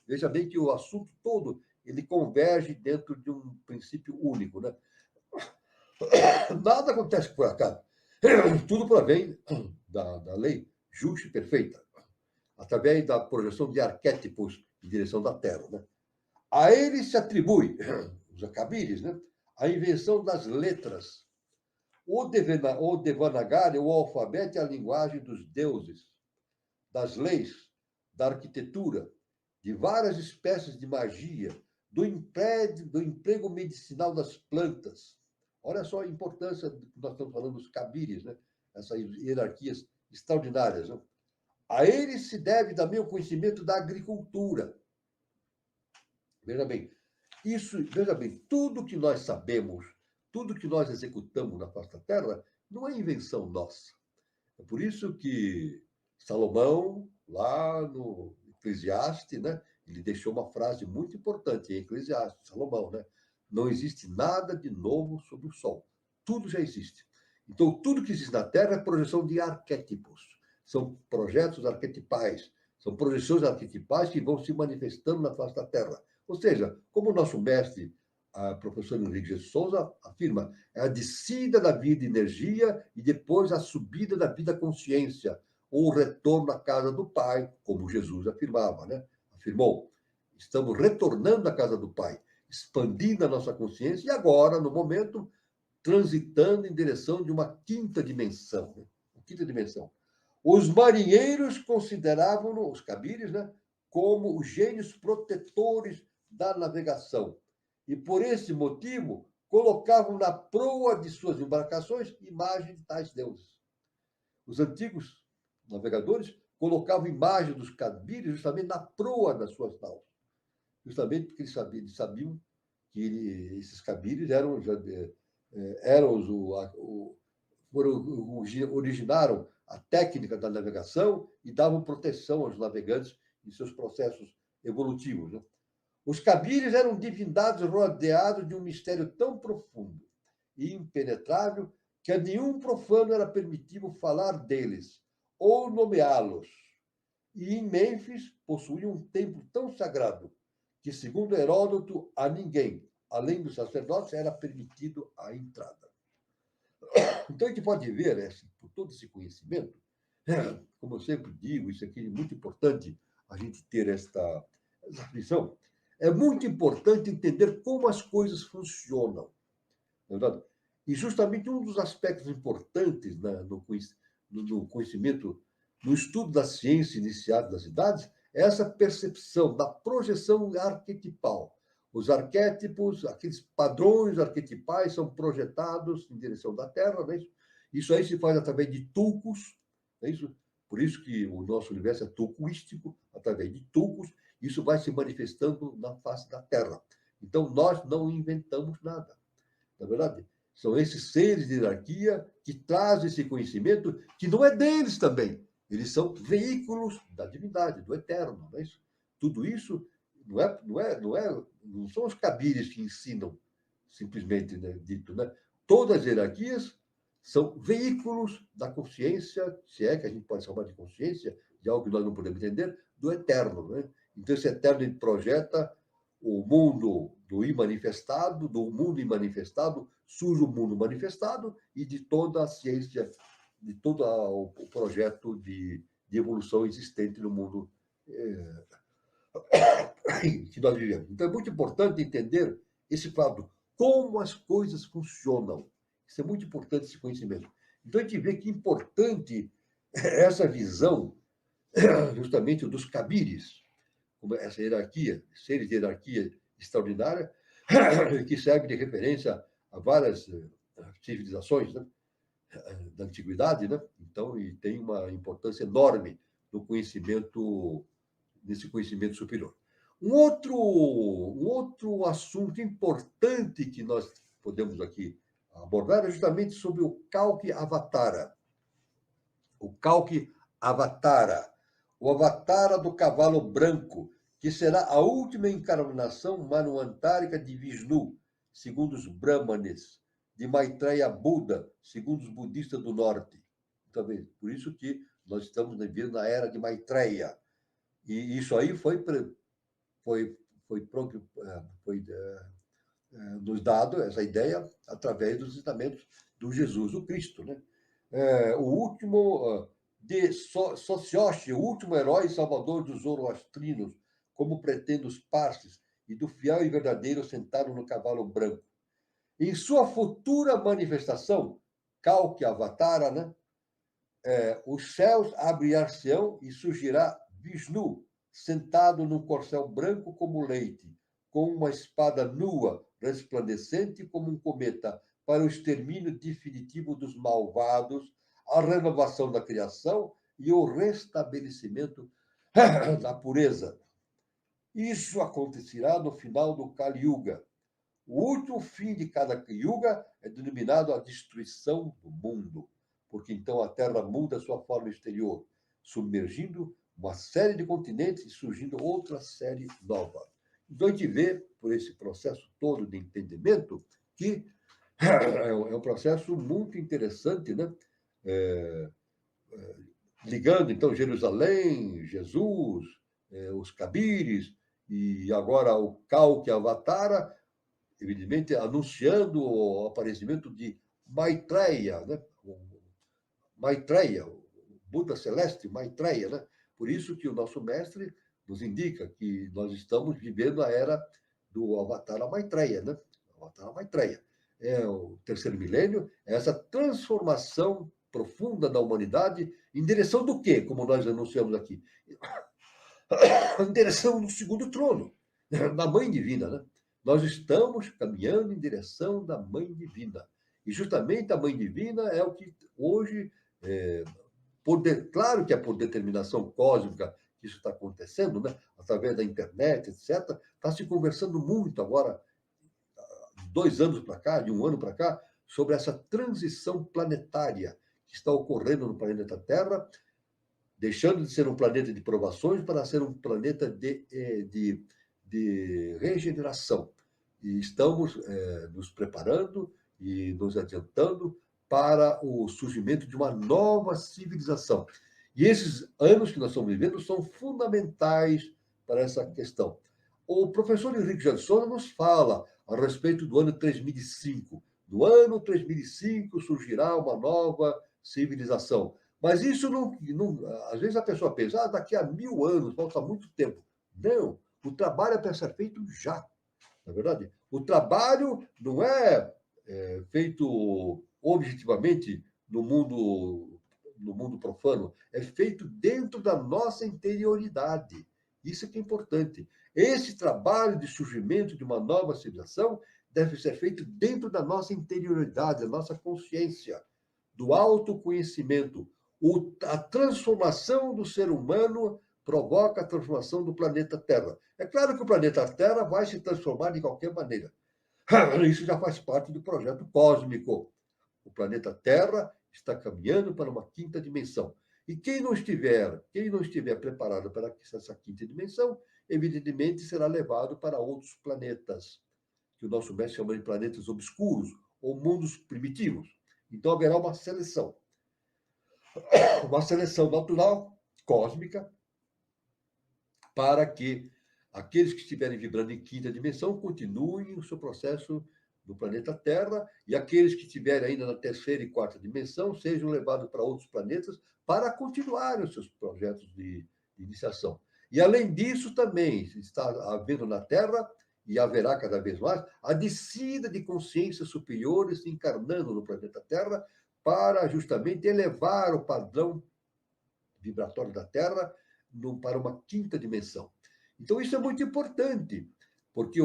veja bem que o assunto todo ele converge dentro de um princípio único, né? Nada acontece por acaso. Tudo provém da lei justa e perfeita, através da projeção de arquétipos em direção da Terra. Né? A eles se atribui, os cabires, né? A invenção das letras, o Devanagari, o alfabeto e a linguagem dos deuses, das leis, da arquitetura, de várias espécies de magia, do emprego medicinal das plantas. Olha só a importância que nós estamos falando dos cabires, né? Essas hierarquias extraordinárias. Né? A eles se deve também o conhecimento da agricultura. Veja bem, tudo que nós sabemos, tudo que nós executamos na face da Terra, não é invenção nossa. É por isso que Salomão, lá no Eclesiastes, né, ele deixou uma frase muito importante em Eclesiastes, Salomão, né? Não existe nada de novo sob o sol. Tudo já existe. Então, tudo que existe na Terra é projeção de arquétipos. São projetos arquetipais, são projeções arquetipais que vão se manifestando na face da Terra. Ou seja, como o nosso mestre, a professora Henrique de Souza, afirma, é a descida da vida energia e depois a subida da vida consciência, ou o retorno à casa do Pai, como Jesus afirmava, né? Afirmou, estamos retornando à casa do Pai, expandindo a nossa consciência e agora, no momento, transitando em direção de uma quinta dimensão. Né? Quinta dimensão. Os marinheiros consideravam os cabires, né, como os gênios protetores da navegação. E, por esse motivo, colocavam na proa de suas embarcações imagens de tais deuses. Os antigos navegadores colocavam imagens dos cabires justamente na proa das suas naus. Justamente porque eles sabiam que esses cabires originaram a técnica da navegação e davam proteção aos navegantes em seus processos evolutivos. Né? Os cabires eram divindades rodeados de um mistério tão profundo e impenetrável que a nenhum profano era permitido falar deles ou nomeá-los. E em Mênfis possuíam um templo tão sagrado que, segundo Heródoto, a ninguém, além dos sacerdotes, era permitido a entrada. Então, a gente pode ver, por todo esse conhecimento, como eu sempre digo, isso aqui é muito importante a gente ter essa visão. É muito importante entender como as coisas funcionam. Não é verdade? E justamente um dos aspectos importantes, né, no conhecimento, no estudo da ciência iniciada das idades, é essa percepção da projeção arquetipal. Os arquétipos, aqueles padrões arquetipais são projetados em direção da Terra, né? Isso aí se faz através de tulcos, é isso? Por isso que o nosso universo é tulcuístico, através de tulcos, isso vai se manifestando na face da Terra. Então, nós não inventamos nada. Na verdade, são esses seres de hierarquia que trazem esse conhecimento, que não é deles também. Eles são veículos da divindade, do eterno. Não é isso? Tudo isso não são os cabires que ensinam, simplesmente, né, dito. Né? Todas as hierarquias são veículos da consciência, se é que a gente pode chamar de consciência, de algo que nós não podemos entender, do eterno. Né? Então, esse eterno ele projeta o mundo do imanifestado, do mundo imanifestado, surge o mundo manifestado e de toda a ciência, de todo o projeto de evolução existente no mundo que nós vivemos. Então, é muito importante entender esse quadro, como as coisas funcionam. Isso é muito importante, esse conhecimento. Então, a gente vê que é importante essa visão, justamente, dos cabires, como essa hierarquia, seres de hierarquia extraordinária, que serve de referência a várias civilizações, né, da antiguidade, né? Então, e tem uma importância enorme no conhecimento, nesse conhecimento superior. Um outro assunto importante que nós podemos aqui abordar é justamente sobre o Kalki Avatara. O Kalki Avatara, o Avatara do cavalo branco, que será a última encarnação manvantarica de Vishnu, segundo os Brahmanes, de Maitreya Buda, segundo os budistas do norte. Também, por isso que nós estamos vivendo na era de Maitreya. E isso aí foi nos dado, essa ideia, através dos ensinamentos do Jesus, o Cristo. Né? O último de Sosioshi, o último herói salvador dos zoroastrinos, como pretendem os parsis, e do fiel e verdadeiro sentado no cavalo branco. Em sua futura manifestação, Kalki Avatara, né? Os céus abrir-se-ão e surgirá Vishnu, sentado num corcel branco como leite, com uma espada nua, resplandecente como um cometa, para o extermínio definitivo dos malvados, a renovação da criação e o restabelecimento da pureza. Isso acontecerá no final do Kali Yuga. O último fim de cada Yuga é denominado a destruição do mundo, porque então a Terra muda sua forma exterior, submergindo uma série de continentes e surgindo outra série nova. Então a gente vê, por esse processo todo de entendimento, que é um processo muito interessante, né? Ligando, então, Jerusalém, Jesus, os Cabires, e agora o Kalki Avatara, evidentemente, anunciando o aparecimento de Maitreya, né? Maitreya, o Buda Celeste, Maitreya, né? Por isso que o nosso mestre nos indica que nós estamos vivendo a era do Avatara Maitreya, né? Avatara Maitreya. É o terceiro milênio, é essa transformação profunda da humanidade em direção do quê? Como nós anunciamos aqui. Em direção do segundo trono, da Mãe Divina, né? Nós estamos caminhando em direção da Mãe Divina. E justamente a Mãe Divina é o que hoje, claro que é por determinação cósmica que isso está acontecendo, né? Através da internet, etc., está se conversando muito agora, de 2 anos para cá, de 1 ano para cá, sobre essa transição planetária que está ocorrendo no planeta Terra, deixando de ser um planeta de provações para ser um planeta de regeneração. E estamos nos preparando e nos adiantando para o surgimento de uma nova civilização. E esses anos que nós estamos vivendo são fundamentais para essa questão. O professor Henrique Jansson nos fala a respeito do ano 3005. No ano 3005 surgirá uma nova civilização. Mas isso não. Às vezes a pessoa pensa, daqui a 1000 anos, falta muito tempo. Não, o trabalho é para ser feito já. Na verdade, o trabalho não é feito objetivamente no mundo profano, é feito dentro da nossa interioridade. Isso é que é importante. Esse trabalho de surgimento de uma nova civilização deve ser feito dentro da nossa interioridade, da nossa consciência, do autoconhecimento. A transformação do ser humano provoca a transformação do planeta Terra. É claro que o planeta Terra vai se transformar de qualquer maneira. Isso já faz parte do projeto cósmico. O planeta Terra está caminhando para uma quinta dimensão. E quem não estiver preparado para essa quinta dimensão, evidentemente será levado para outros planetas, que o nosso mestre chama de planetas obscuros, ou mundos primitivos. Então haverá uma seleção natural, cósmica, para que aqueles que estiverem vibrando em quinta dimensão continuem o seu processo no planeta Terra, e aqueles que estiverem ainda na terceira e quarta dimensão sejam levados para outros planetas para continuarem os seus projetos de iniciação. E, além disso, também está havendo na Terra, e haverá cada vez mais, a descida de consciências superiores encarnando no planeta Terra para justamente elevar o padrão vibratório da Terra para uma quinta dimensão. Então, isso é muito importante, porque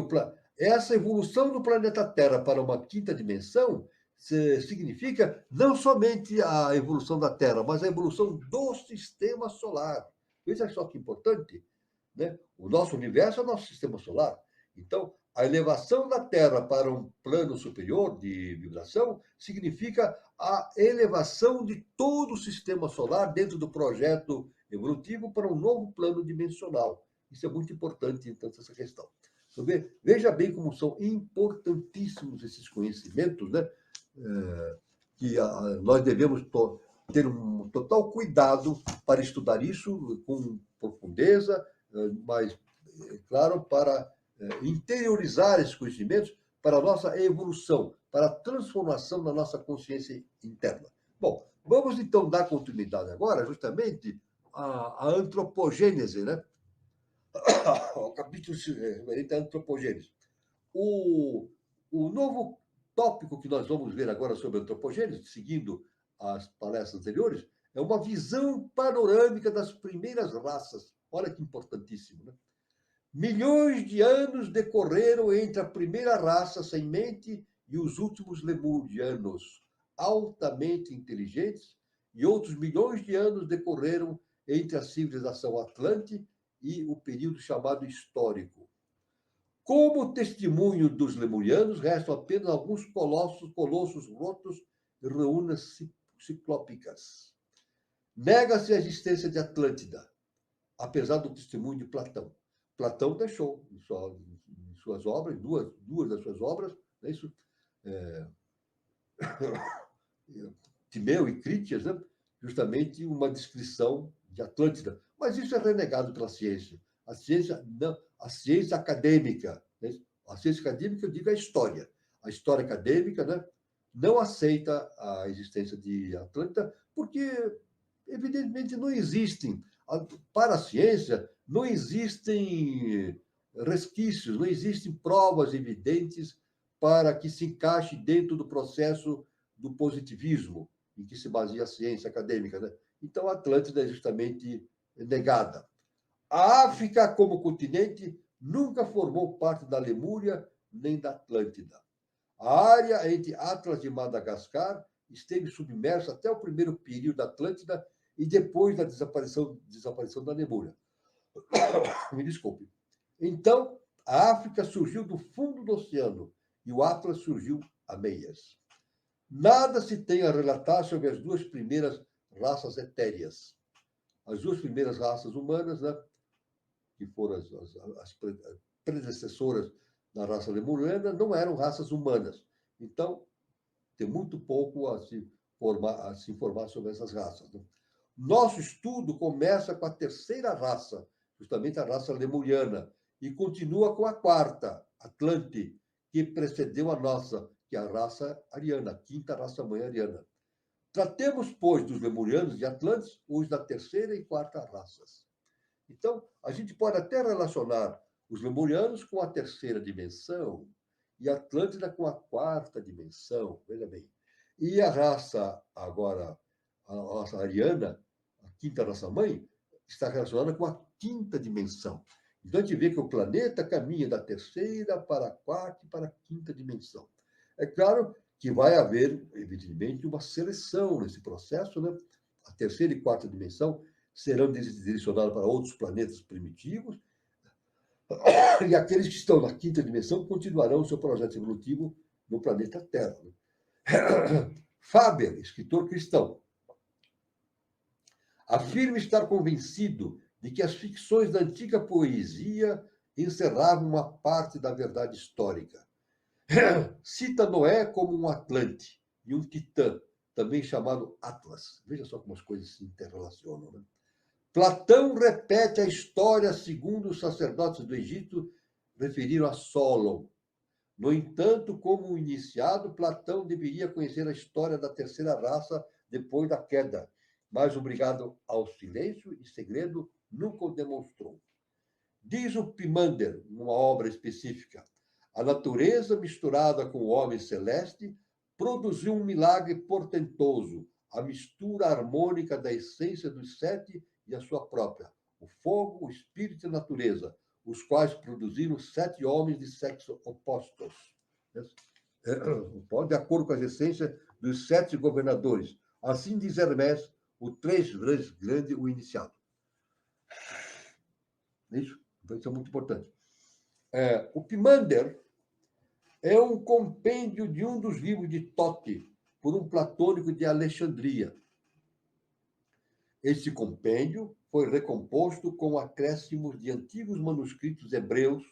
essa evolução do planeta Terra para uma quinta dimensão significa não somente a evolução da Terra, mas a evolução do sistema solar. Veja só que importante, né? O nosso universo é o nosso sistema solar. Então, a elevação da Terra para um plano superior de vibração significa a elevação de todo o sistema solar dentro do projeto evolutivo para um novo plano dimensional. Isso é muito importante, então, essa questão. Então, veja bem como são importantíssimos esses conhecimentos, né? Que nós devemos ter um total cuidado para estudar isso com profundeza, mas, claro, para interiorizar esses conhecimentos para a nossa evolução, para a transformação da nossa consciência interna. Bom, vamos então dar continuidade agora, justamente, à antropogênese, né? O capítulo referente à antropogênese. O novo tópico que nós vamos ver agora sobre antropogênese, seguindo as palestras anteriores, é uma visão panorâmica das primeiras raças. Olha que importantíssimo, né? Milhões de anos decorreram entre a primeira raça sem mente e os últimos lemurianos, altamente inteligentes, e outros milhões de anos decorreram entre a civilização Atlante e o período chamado histórico. Como testemunho dos lemurianos, restam apenas alguns colossos rotos e ruínas ciclópicas. Nega-se a existência de Atlântida, apesar do testemunho de Platão. Platão deixou em suas obras, duas das suas obras, é isso, Timeu e Crítias, né? Justamente uma descrição de Atlântida. Mas isso é renegado pela ciência. A ciência acadêmica, né? A ciência acadêmica, eu digo a história. A história acadêmica, né, não aceita a existência de Atlântida, porque, evidentemente, não existem. Para a ciência, não existem resquícios, não existem provas evidentes para que se encaixe dentro do processo do positivismo, em que se baseia a ciência acadêmica, né? Então, a Atlântida é justamente negada. A África, como continente, nunca formou parte da Lemúria nem da Atlântida. A área entre Atlas e Madagascar esteve submersa até o primeiro período da Atlântida e depois da desaparição da Lemúria. Me desculpe. Então, a África surgiu do fundo do oceano e o Atlas surgiu a meias. Nada se tem a relatar sobre as duas primeiras raças etéreas. As duas primeiras raças humanas, né, que foram as predecessoras da raça lemuriana, não eram raças humanas. Então, tem muito pouco a se informar sobre essas raças, né? Nosso estudo começa com a terceira raça, justamente a raça lemuriana, e continua com a quarta, Atlante, que precedeu a nossa, que é a raça ariana, a quinta raça-mãe ariana. Tratemos, pois, dos lemurianos e atlantes, os da terceira e quarta raças. Então, a gente pode até relacionar os lemurianos com a terceira dimensão e a Atlântida com a quarta dimensão, veja bem. E a raça, agora, a raça ariana, a quinta raça-mãe, está relacionada com a quinta dimensão. Então, a gente vê que o planeta caminha da terceira para a quarta e para a quinta dimensão. É claro que vai haver, evidentemente, uma seleção nesse processo, né? A terceira e quarta dimensão serão direcionadas para outros planetas primitivos, e aqueles que estão na quinta dimensão continuarão o seu projeto evolutivo no planeta Terra. Faber, escritor cristão, afirma estar convencido de que as ficções da antiga poesia encerravam uma parte da verdade histórica. Cita Noé como um Atlante e um Titã, também chamado Atlas. Veja só como as coisas se interrelacionam, né? Platão repete a história segundo os sacerdotes do Egito referiram a Solon. No entanto, como iniciado, Platão deveria conhecer a história da terceira raça depois da queda, mas obrigado ao silêncio e segredo, nunca o demonstrou. Diz o Pimander, numa obra específica, a natureza misturada com o homem celeste produziu um milagre portentoso, a mistura harmônica da essência dos sete e a sua própria, o fogo, o espírito e a natureza, os quais produziram 7 homens de sexo opostos, de acordo com as essências dos 7 governadores. Assim diz Hermés, o 3 vezes grande, o iniciado. Isso é muito importante. O Pimander é um compêndio de um dos livros de Tote, por um platônico de Alexandria. Este compêndio foi recomposto com acréscimos de antigos manuscritos hebreus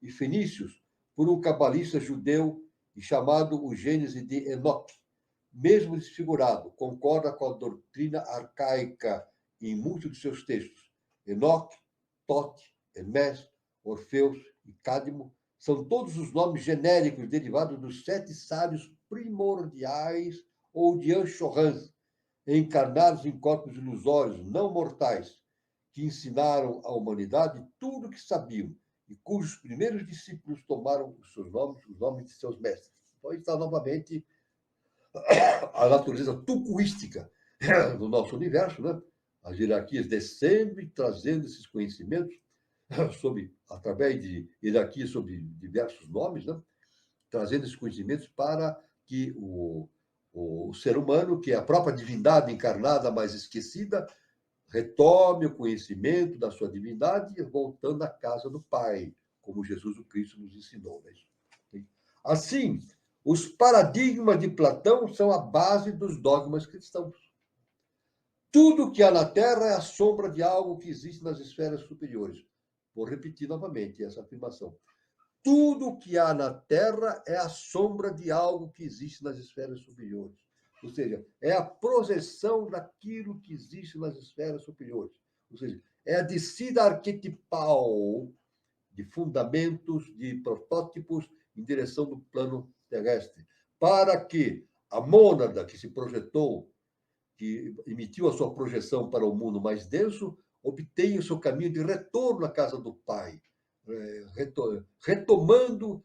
e fenícios por um cabalista judeu e chamado o Gênese de Enoque. Mesmo desfigurado, concorda com a doutrina arcaica em muitos de seus textos. Enoque, Tote, Hermés, Orfeus e Cadmo são todos os nomes genéricos derivados dos 7 sábios primordiais ou de Anchorrans, encarnados em corpos ilusórios, não mortais, que ensinaram à humanidade tudo o que sabiam e cujos primeiros discípulos tomaram os seus nomes, os nomes de seus mestres. Então, aí está novamente a natureza tucuística do nosso universo, né? As hierarquias descendo e trazendo esses conhecimentos através de hierarquias sob diversos nomes, né? Trazendo esses conhecimentos para que o ser humano, que é a própria divindade encarnada, mas esquecida, retome o conhecimento da sua divindade, voltando à casa do Pai, como Jesus o Cristo nos ensinou. Né? Assim, os paradigmas de Platão são a base dos dogmas cristãos. Tudo que há na Terra é a sombra de algo que existe nas esferas superiores. Vou repetir novamente essa afirmação. Tudo que há na Terra é a sombra de algo que existe nas esferas superiores. Ou seja, é a projeção daquilo que existe nas esferas superiores. Ou seja, é a descida arquetipal de fundamentos, de protótipos em direção do plano terrestre, para que a mônada que se projetou, que emitiu a sua projeção para o mundo mais denso, obtenha o seu caminho de retorno à casa do Pai, retomando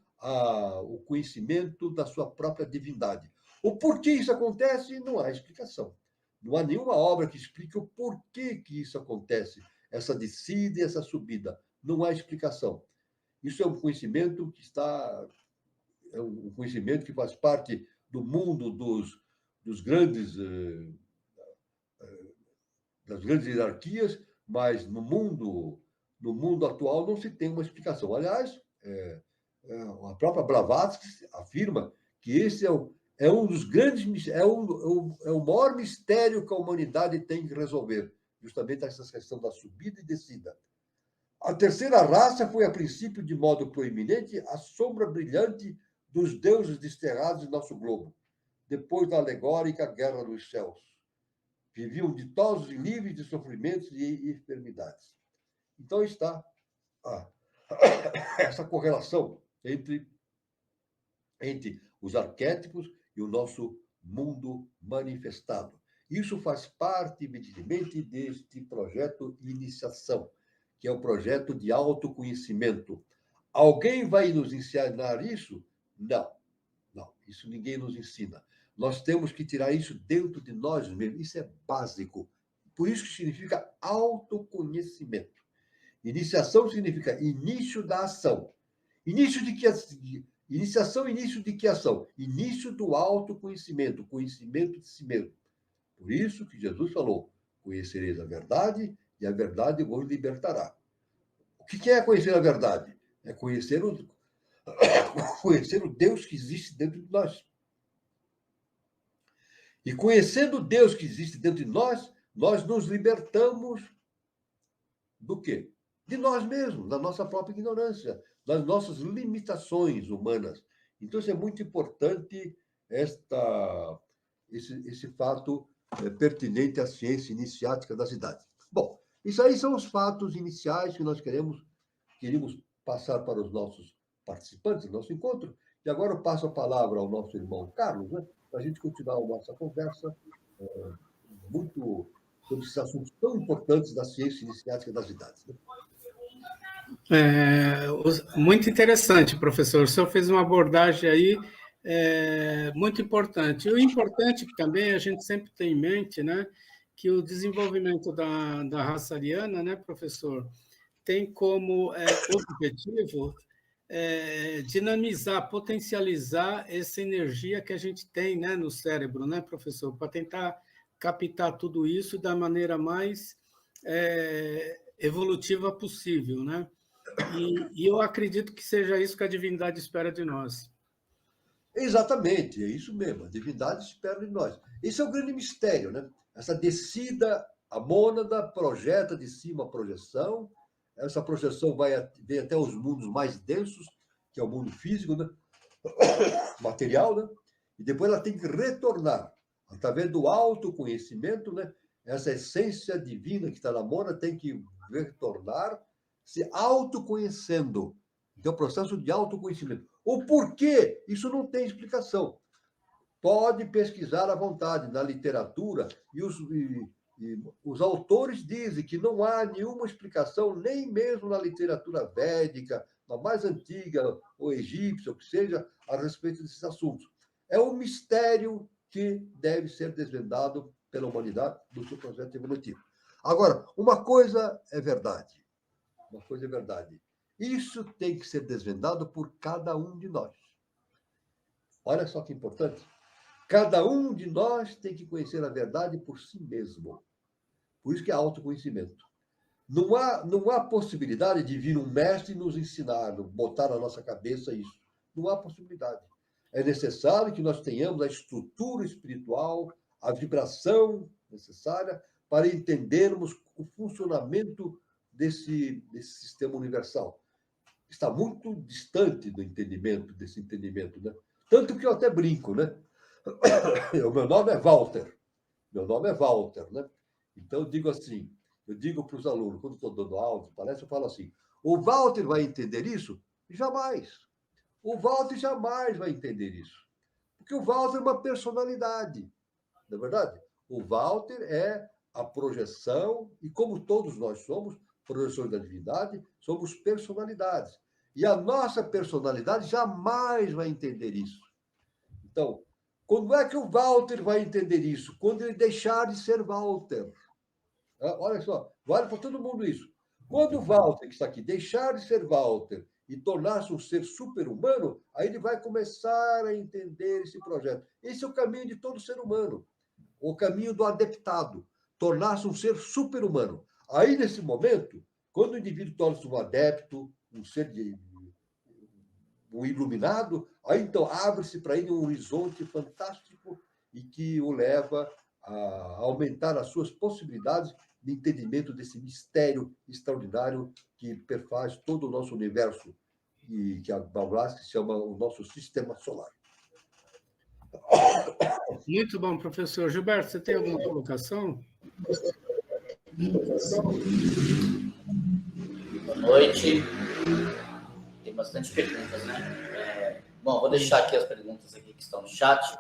o conhecimento da sua própria divindade. O porquê isso acontece, não há explicação. Não há nenhuma obra que explique o porquê que isso acontece, essa descida e essa subida. Não há explicação. Isso é um conhecimento que faz parte do mundo dos grandes das grandes hierarquias, mas no mundo atual não se tem uma explicação. Aliás, a própria Blavatsky afirma que esse é um dos grandes, é o maior mistério que a humanidade tem que resolver, justamente essa questão da subida e descida. A terceira raça foi, a princípio, de modo proeminente, a sombra brilhante dos deuses desterrados em nosso globo, depois da alegórica Guerra dos Céus. Viviam ditosos e livres de sofrimentos e enfermidades. Então está essa correlação entre os arquétipos e o nosso mundo manifestado. Isso faz parte, evidentemente, deste projeto Iniciação, que é um projeto de autoconhecimento. Alguém vai nos ensinar isso? Não, isso ninguém nos ensina. Nós temos que tirar isso dentro de nós mesmos. Isso é básico. Por isso que significa autoconhecimento. Iniciação significa início da ação. Início de que? Iniciação, início de que ação? Início do autoconhecimento, conhecimento de si mesmo. Por isso que Jesus falou, conhecereis a verdade e a verdade vos libertará. O que é conhecer a verdade? É conhecer o Deus que existe dentro de nós. E conhecendo o Deus que existe dentro de nós, nós nos libertamos do quê? De nós mesmos, da nossa própria ignorância, das nossas limitações humanas. Então, isso é muito importante, esse fato pertinente à ciência iniciática das idades. Bom, isso aí são os fatos iniciais que nós queríamos passar para os nossos participantes do nosso encontro. E agora eu passo a palavra ao nosso irmão Carlos, né, para a gente continuar a nossa conversa muito sobre esses assuntos tão importantes da ciência iniciática das idades. Né? Muito interessante, professor. O senhor fez uma abordagem aí muito importante. E o importante também a gente sempre tem em mente, né, que o desenvolvimento da raça ariana, né, professor, tem como objetivo dinamizar, potencializar essa energia que a gente tem, né, no cérebro, né, professor, para tentar captar tudo isso da maneira mais evolutiva possível, né? E eu acredito que seja isso que a divindade espera de nós. Exatamente, é isso mesmo. A divindade espera de nós. Esse é o grande mistério, né? Essa descida, a mônada projeta de cima a projeção. Essa projeção vem até os mundos mais densos, que é o mundo físico, né? Material, né? E depois ela tem que retornar, através do autoconhecimento, né? Essa essência divina que está na mônada tem que retornar, se autoconhecendo. Então, é o processo de autoconhecimento. O porquê? Isso não tem explicação. Pode pesquisar à vontade na literatura, e os autores dizem que não há nenhuma explicação, nem mesmo na literatura védica, na mais antiga, ou egípcia, ou que seja, a respeito desses assuntos. É um mistério que deve ser desvendado pela humanidade do seu projeto evolutivo. Agora, uma coisa é verdade. Isso tem que ser desvendado por cada um de nós. Olha só que importante. Cada um de nós tem que conhecer a verdade por si mesmo. Por isso que é autoconhecimento. Não há possibilidade de vir um mestre nos ensinar, botar na nossa cabeça isso. Não há possibilidade. É necessário que nós tenhamos a estrutura espiritual, a vibração necessária para entendermos o funcionamento desse sistema universal. Está muito distante desse entendimento, né? Tanto que eu até brinco, né? O meu nome é Walter, né? Então eu digo para os alunos, quando estou dando aula, palestra, eu falo assim, o Walter vai entender isso? Jamais. O Walter jamais vai entender isso. Porque o Walter é uma personalidade, não é verdade? O Walter é a projeção, e como todos nós somos, projeções da divindade, somos personalidades. E a nossa personalidade jamais vai entender isso. Então, quando é que o Walter vai entender isso? Quando ele deixar de ser Walter. Olha só, vale para todo mundo isso. Quando o Walter, que está aqui, deixar de ser Walter e tornar-se um ser super-humano, aí ele vai começar a entender esse projeto. Esse é o caminho de todo ser humano. O caminho do adeptado. Tornar-se um ser super-humano. Aí, nesse momento, quando o indivíduo torna-se um adepto, um iluminado, aí então abre-se para ele um horizonte fantástico e que o leva a aumentar as suas possibilidades de entendimento desse mistério extraordinário que perfaz todo o nosso universo e que a Blavatsky chama o nosso sistema solar. Muito bom, professor. Gilberto, você tem alguma colocação? Boa noite. Tem bastante perguntas, né? Bom, vou deixar aqui as perguntas aqui que estão no chat.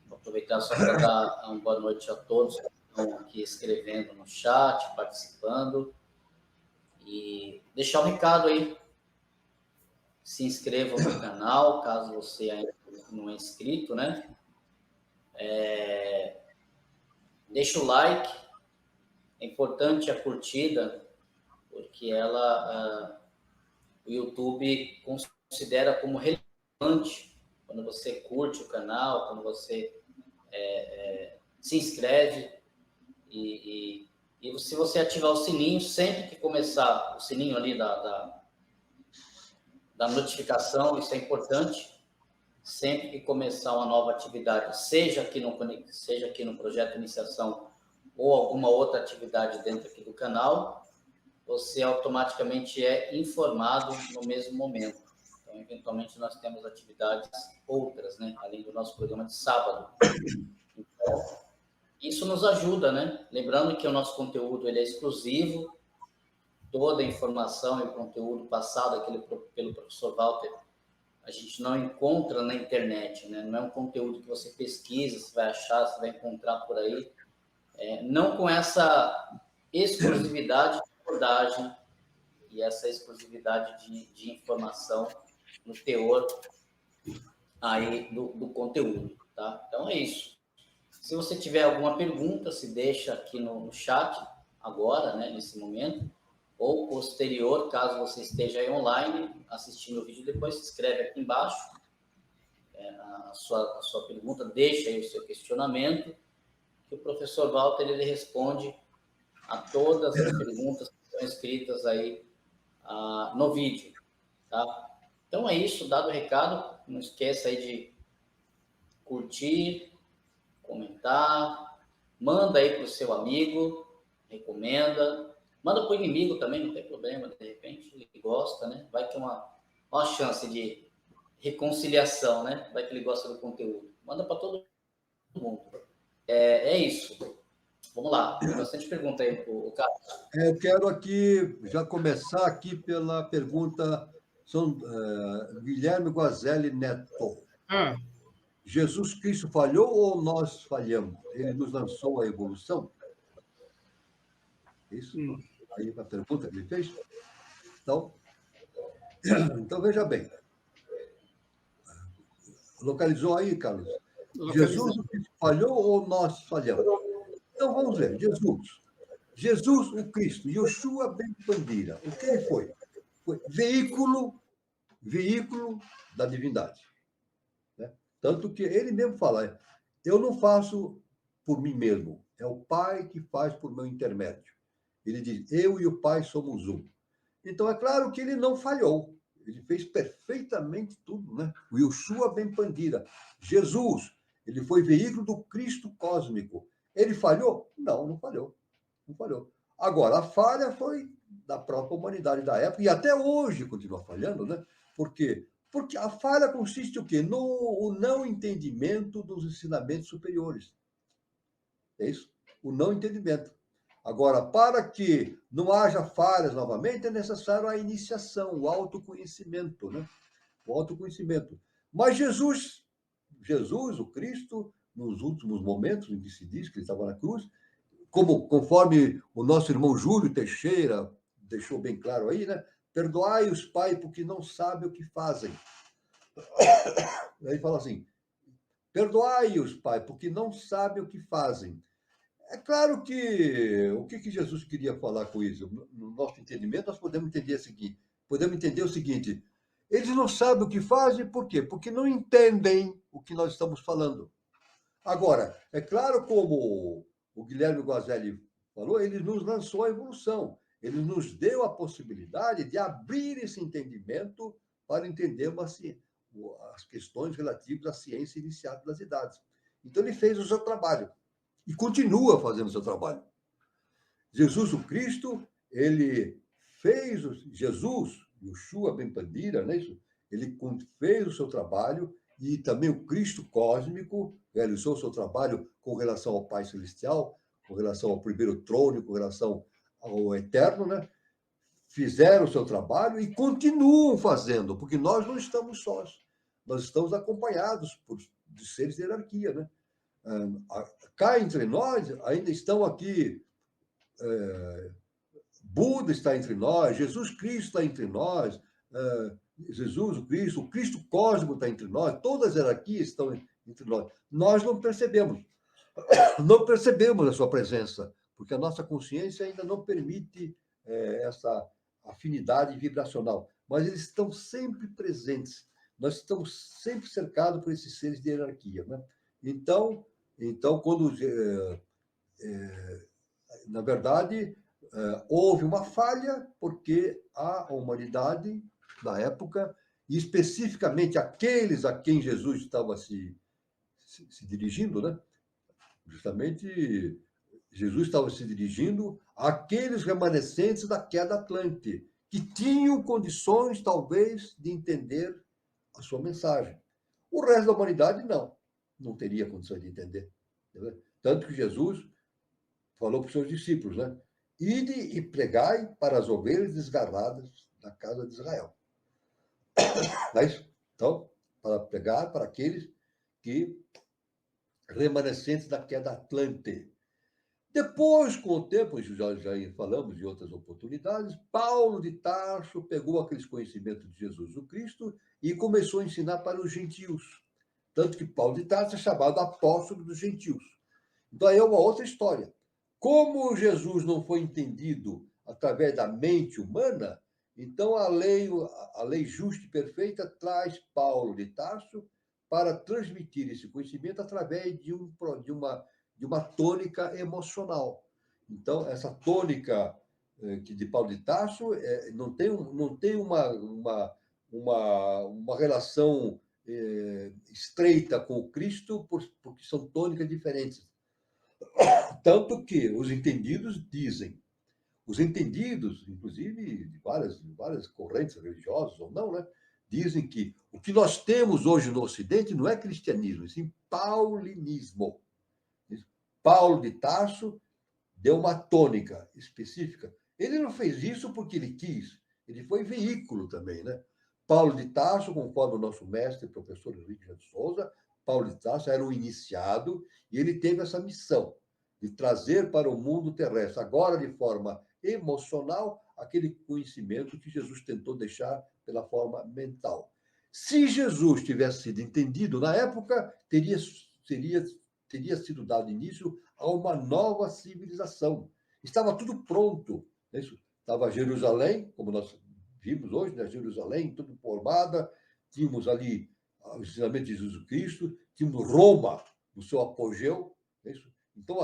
Vou aproveitar só para dar uma boa noite a todos que estão aqui escrevendo no chat, participando. E deixar um recado aí. Se inscreva no canal, caso você ainda não é inscrito, né? Deixa o like. É importante a curtida, porque o YouTube considera como quando você curte o canal, quando você se inscreve e se você ativar o sininho, sempre que começar o sininho ali da notificação, isso é importante. Sempre que começar uma nova atividade, seja aqui no Projeto Iniciação ou alguma outra atividade dentro aqui do canal, você automaticamente é informado no mesmo momento. Então, eventualmente, nós temos atividades outras, né? Além do nosso programa de sábado. Então, isso nos ajuda, né? Lembrando que o nosso conteúdo ele é exclusivo, toda a informação e o conteúdo passado pelo professor Walter, a gente não encontra na internet, né? Não é um conteúdo que você pesquisa, você vai achar, você vai encontrar por aí. Não com essa exclusividade de abordagem e essa exclusividade de informação no teor aí do conteúdo, tá? Então é isso. Se você tiver alguma pergunta, se deixa aqui no chat agora, né, nesse momento, ou posterior, caso você esteja aí online assistindo o vídeo, depois se escreve aqui embaixo a sua pergunta, deixa aí o seu questionamento, que o professor Walter ele responde a todas as perguntas que estão escritas aí no vídeo, tá? Então é isso, dado o recado, não esqueça aí de curtir, comentar, manda aí para o seu amigo, recomenda, manda para o inimigo também, não tem problema, de repente ele gosta, né? Vai ter uma chance de reconciliação, né? Vai que ele gosta do conteúdo. Manda para todo mundo. É isso. Vamos lá, tem bastante pergunta aí para o Carlos. Eu quero aqui já começar aqui pela pergunta Guilherme Guazelli Neto. Jesus Cristo falhou ou nós falhamos? Ele nos lançou a evolução? Isso? Aí a pergunta que ele fez. Então veja bem. Localizou aí, Carlos? Jesus falhou ou nós falhamos? Então vamos ver. Jesus, o Cristo, Yoshua ben Pandira, o que ele foi? Foi veículo da divindade. Né? Tanto que ele mesmo fala, eu não faço por mim mesmo, é o Pai que faz por meu intermédio. Ele diz, eu e o Pai somos um. Então, é claro que ele não falhou. Ele fez perfeitamente tudo, né? O Yoshua ben Pandira. Jesus, ele foi veículo do Cristo cósmico. Ele falhou? Não, não falhou. Não falhou. Agora, a falha foi da própria humanidade da época, e até hoje continua falhando, né? Por quê? Porque a falha consiste o quê? No não entendimento dos ensinamentos superiores. É isso? O não entendimento. Agora, para que não haja falhas novamente, é necessário a iniciação, o autoconhecimento, né? O autoconhecimento. Mas Jesus, o Cristo, nos últimos momentos em que se diz que ele estava na cruz, conforme o nosso irmão Júlio Teixeira deixou bem claro aí, né? Perdoai-os, Pai, porque não sabem o que fazem. Aí fala assim, perdoai-os, Pai, porque não sabem o que fazem. É claro que o que Jesus queria falar com isso? No nosso entendimento, nós podemos entender o seguinte, eles não sabem o que fazem, por quê? Porque não entendem o que nós estamos falando. Agora, é claro, como o Guilherme Guazelli falou, ele nos lançou a evolução, ele nos deu a possibilidade de abrir esse entendimento para entendermos as questões relativas à ciência iniciada das idades. Então, ele fez o seu trabalho. E continua fazendo o seu trabalho. Jesus, o Cristo, ele fez, Jesus, Yoshua ben Pandira, não é isso? Ele fez o seu trabalho e também o Cristo cósmico realizou o seu trabalho com relação ao Pai Celestial, com relação ao primeiro trono, com relação ao Eterno, né? Fizeram o seu trabalho e continuam fazendo, porque nós não estamos sós. Nós estamos acompanhados de seres de hierarquia, né? Cá entre nós, ainda estão aqui, Buda está entre nós, Jesus Cristo está entre nós, Jesus, o Cristo cósmico está entre nós, todas as hierarquias estão entre nós. Nós não percebemos a sua presença, porque a nossa consciência ainda não permite essa afinidade vibracional, mas eles estão sempre presentes. nós estamos sempre cercados por esses seres de hierarquia, né? Então, quando, na verdade, houve uma falha, porque a humanidade, na época, e especificamente aqueles a quem Jesus estava se dirigindo, né? Justamente, Jesus estava se dirigindo àqueles remanescentes da queda Atlante, que tinham condições, talvez, de entender a sua mensagem. O resto da humanidade, não teria condições de entender. Né? Tanto que Jesus falou para os seus discípulos, né? Ide e pregai para as ovelhas desgarradas da casa de Israel. Não é isso? Então, para pregar para aqueles que remanescentes da queda Atlante. Depois, com o tempo, já falamos de outras oportunidades, Paulo de Tarso pegou aqueles conhecimentos de Jesus o Cristo e começou a ensinar para os gentios. Tanto que Paulo de Tarso é chamado apóstolo dos gentios. Então, aí é uma outra história. Como Jesus não foi entendido através da mente humana, então a lei justa e perfeita traz Paulo de Tarso para transmitir esse conhecimento através de uma tônica emocional. Então, essa tônica de Paulo de Tarso não tem uma relação estreita com o Cristo, porque são tônicas diferentes. Tanto que os entendidos, inclusive de várias correntes religiosas ou não, né, dizem que o que nós temos hoje no Ocidente não é cristianismo, e sim paulinismo. Paulo de Tarso deu uma tônica específica. Ele não fez isso porque ele quis, ele foi veículo também, né? Paulo de Tarso, conforme o nosso mestre, professor Henrique de Souza, Paulo de Tarso era um iniciado e ele teve essa missão de trazer para o mundo terrestre, agora de forma emocional, aquele conhecimento que Jesus tentou deixar pela forma mental. Se Jesus tivesse sido entendido na época, teria sido dado início a uma nova civilização. Estava tudo pronto. Estava Jerusalém, como nós vimos hoje, né? Jerusalém, tudo formada, tínhamos ali o ensinamento de Jesus Cristo, tínhamos Roma no seu apogeu. Então,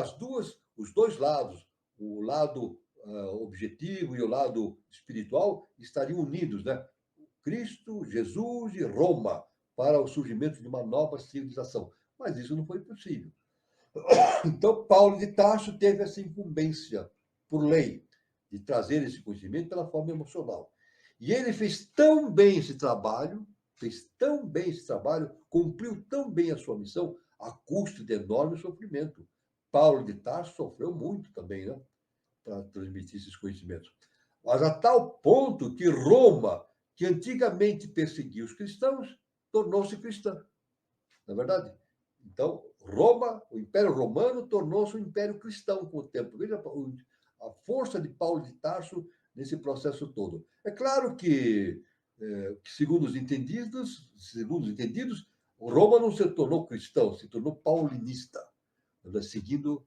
os dois lados, o lado objetivo e o lado espiritual, estariam unidos, né? Cristo, Jesus e Roma, para o surgimento de uma nova civilização. Mas isso não foi possível. Então, Paulo de Tarso teve essa incumbência, por lei, de trazer esse conhecimento pela forma emocional. E ele fez tão bem esse trabalho, cumpriu tão bem a sua missão, a custo de enorme sofrimento. Paulo de Tarso sofreu muito também, né, para transmitir esses conhecimentos. Mas a tal ponto que Roma, que antigamente perseguia os cristãos, tornou-se cristã. Não é verdade? Então, Roma, o Império Romano, tornou-se um império cristão com o tempo. Veja a força de Paulo de Tarso nesse processo todo. É claro que, segundo os entendidos, Roma não se tornou cristão, se tornou paulinista, seguindo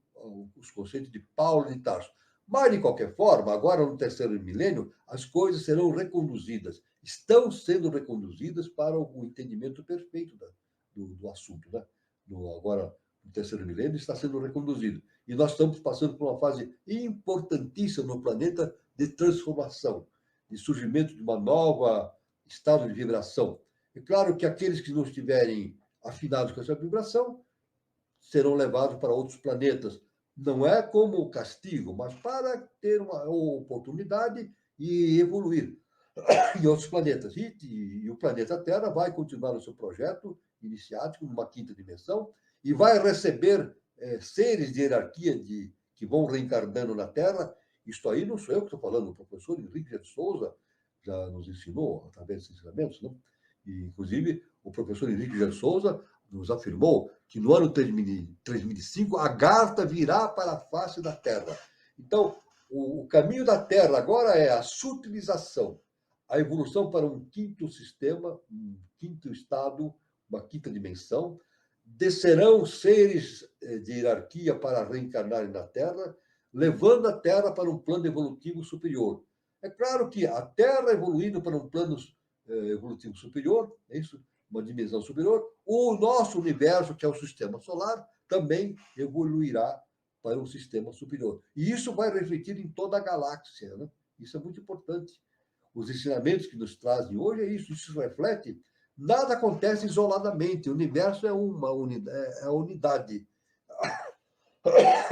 os conceitos de Paulo de Tarso. Mas, de qualquer forma, agora no terceiro milênio, as coisas serão reconduzidas, estão sendo reconduzidas para o entendimento perfeito do assunto, né? Agora, no terceiro milênio, está sendo reconduzido. E nós estamos passando por uma fase importantíssima no planeta de transformação, de surgimento de uma nova estado de vibração. É claro que aqueles que não estiverem afinados com essa vibração serão levados para outros planetas. Não é como castigo, mas para ter uma oportunidade e evoluir em outros planetas. E o planeta Terra vai continuar no seu projeto iniciático, numa quinta dimensão, e vai receber seres de hierarquia que vão reencarnando na Terra. Isto aí não sou eu que estou falando, o professor Henrique de Souza já nos ensinou através desses ensinamentos, né? E, inclusive, o professor Henrique de Souza nos afirmou que no ano 3005 a Agartha virá para a face da Terra. Então, o caminho da Terra agora é a sutilização, a evolução para um quinto sistema, um quinto estado, uma quinta dimensão. Descerão seres de hierarquia para reencarnarem na Terra, levando a Terra para um plano evolutivo superior. É claro que a Terra evoluindo para um plano evolutivo superior, é isso, uma dimensão superior, o nosso universo, que é o sistema solar, também evoluirá para um sistema superior. E isso vai refletir em toda a galáxia, né? Isso é muito importante. Os ensinamentos que nos trazem hoje é isso, isso reflete. Nada acontece isoladamente, o universo é uma unidade.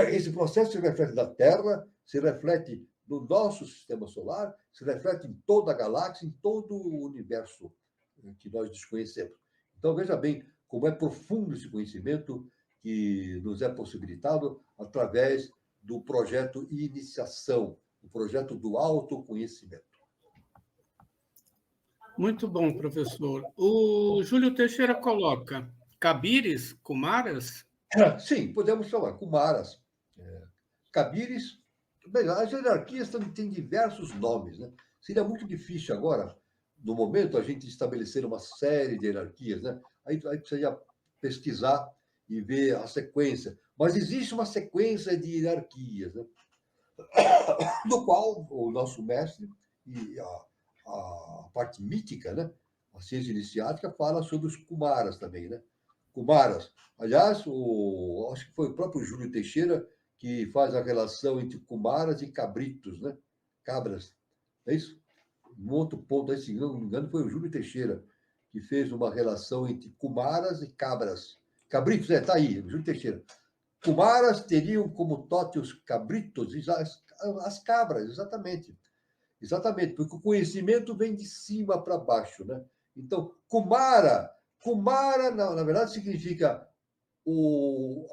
Esse processo se reflete na Terra, se reflete no nosso sistema solar, se reflete em toda a galáxia, em todo o universo que nós desconhecemos. Então, veja bem como é profundo esse conhecimento que nos é possibilitado através do projeto Iniciação, o projeto do autoconhecimento. Muito bom, professor. O Júlio Teixeira coloca Kabires, Kumaras? Sim, podemos chamar Kumaras, Kabires. Bem, as hierarquias têm diversos nomes, né? Seria muito difícil agora, no momento, a gente estabelecer uma série de hierarquias, né? Aí precisaria pesquisar e ver a sequência. Mas existe uma sequência de hierarquias, né? Do qual o nosso mestre e a parte mítica, né? A ciência iniciática fala sobre os Kumaras também, né? Kumaras. Aliás, acho que foi o próprio Júlio Teixeira que faz a relação entre Kumaras e cabritos, né? Cabras. É isso? Um outro ponto aí, se não me engano, foi o Júlio Teixeira que fez uma relação entre Kumaras e cabras. Cabritos, tá aí, o Júlio Teixeira. Kumaras teriam como tote os cabritos, as cabras, exatamente. Exatamente, porque o conhecimento vem de cima para baixo, né? Então, Kumara, na verdade, significa o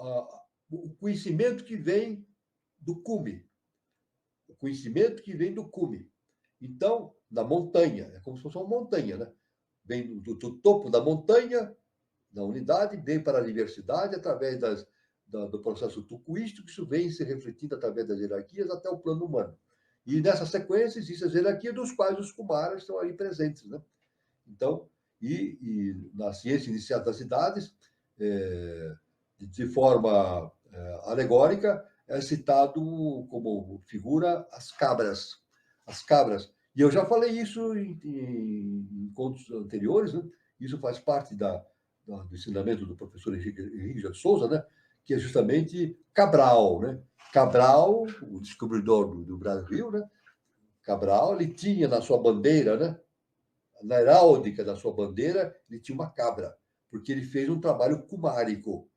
conhecimento que vem do cume. O conhecimento que vem do cume. Então, da montanha, é como se fosse uma montanha, né? Vem do topo da montanha, da unidade, vem para a diversidade através do processo tucuístico, isso vem se refletindo através das hierarquias até o plano humano. E nessa sequência existem as hierarquias dos quais os Kumaras estão ali presentes, né? Então, e na ciência inicial das idades, de forma alegórica, é citado como figura as cabras. As cabras. E eu já falei isso em encontros anteriores, né? Isso faz parte do ensinamento do professor Henrique de Souza, né? Que é justamente Cabral, né? Cabral, o descobridor do Brasil, né? Cabral, ele tinha na sua bandeira, né? Na heráldica da sua bandeira, ele tinha uma cabra, porque ele fez um trabalho cumárico.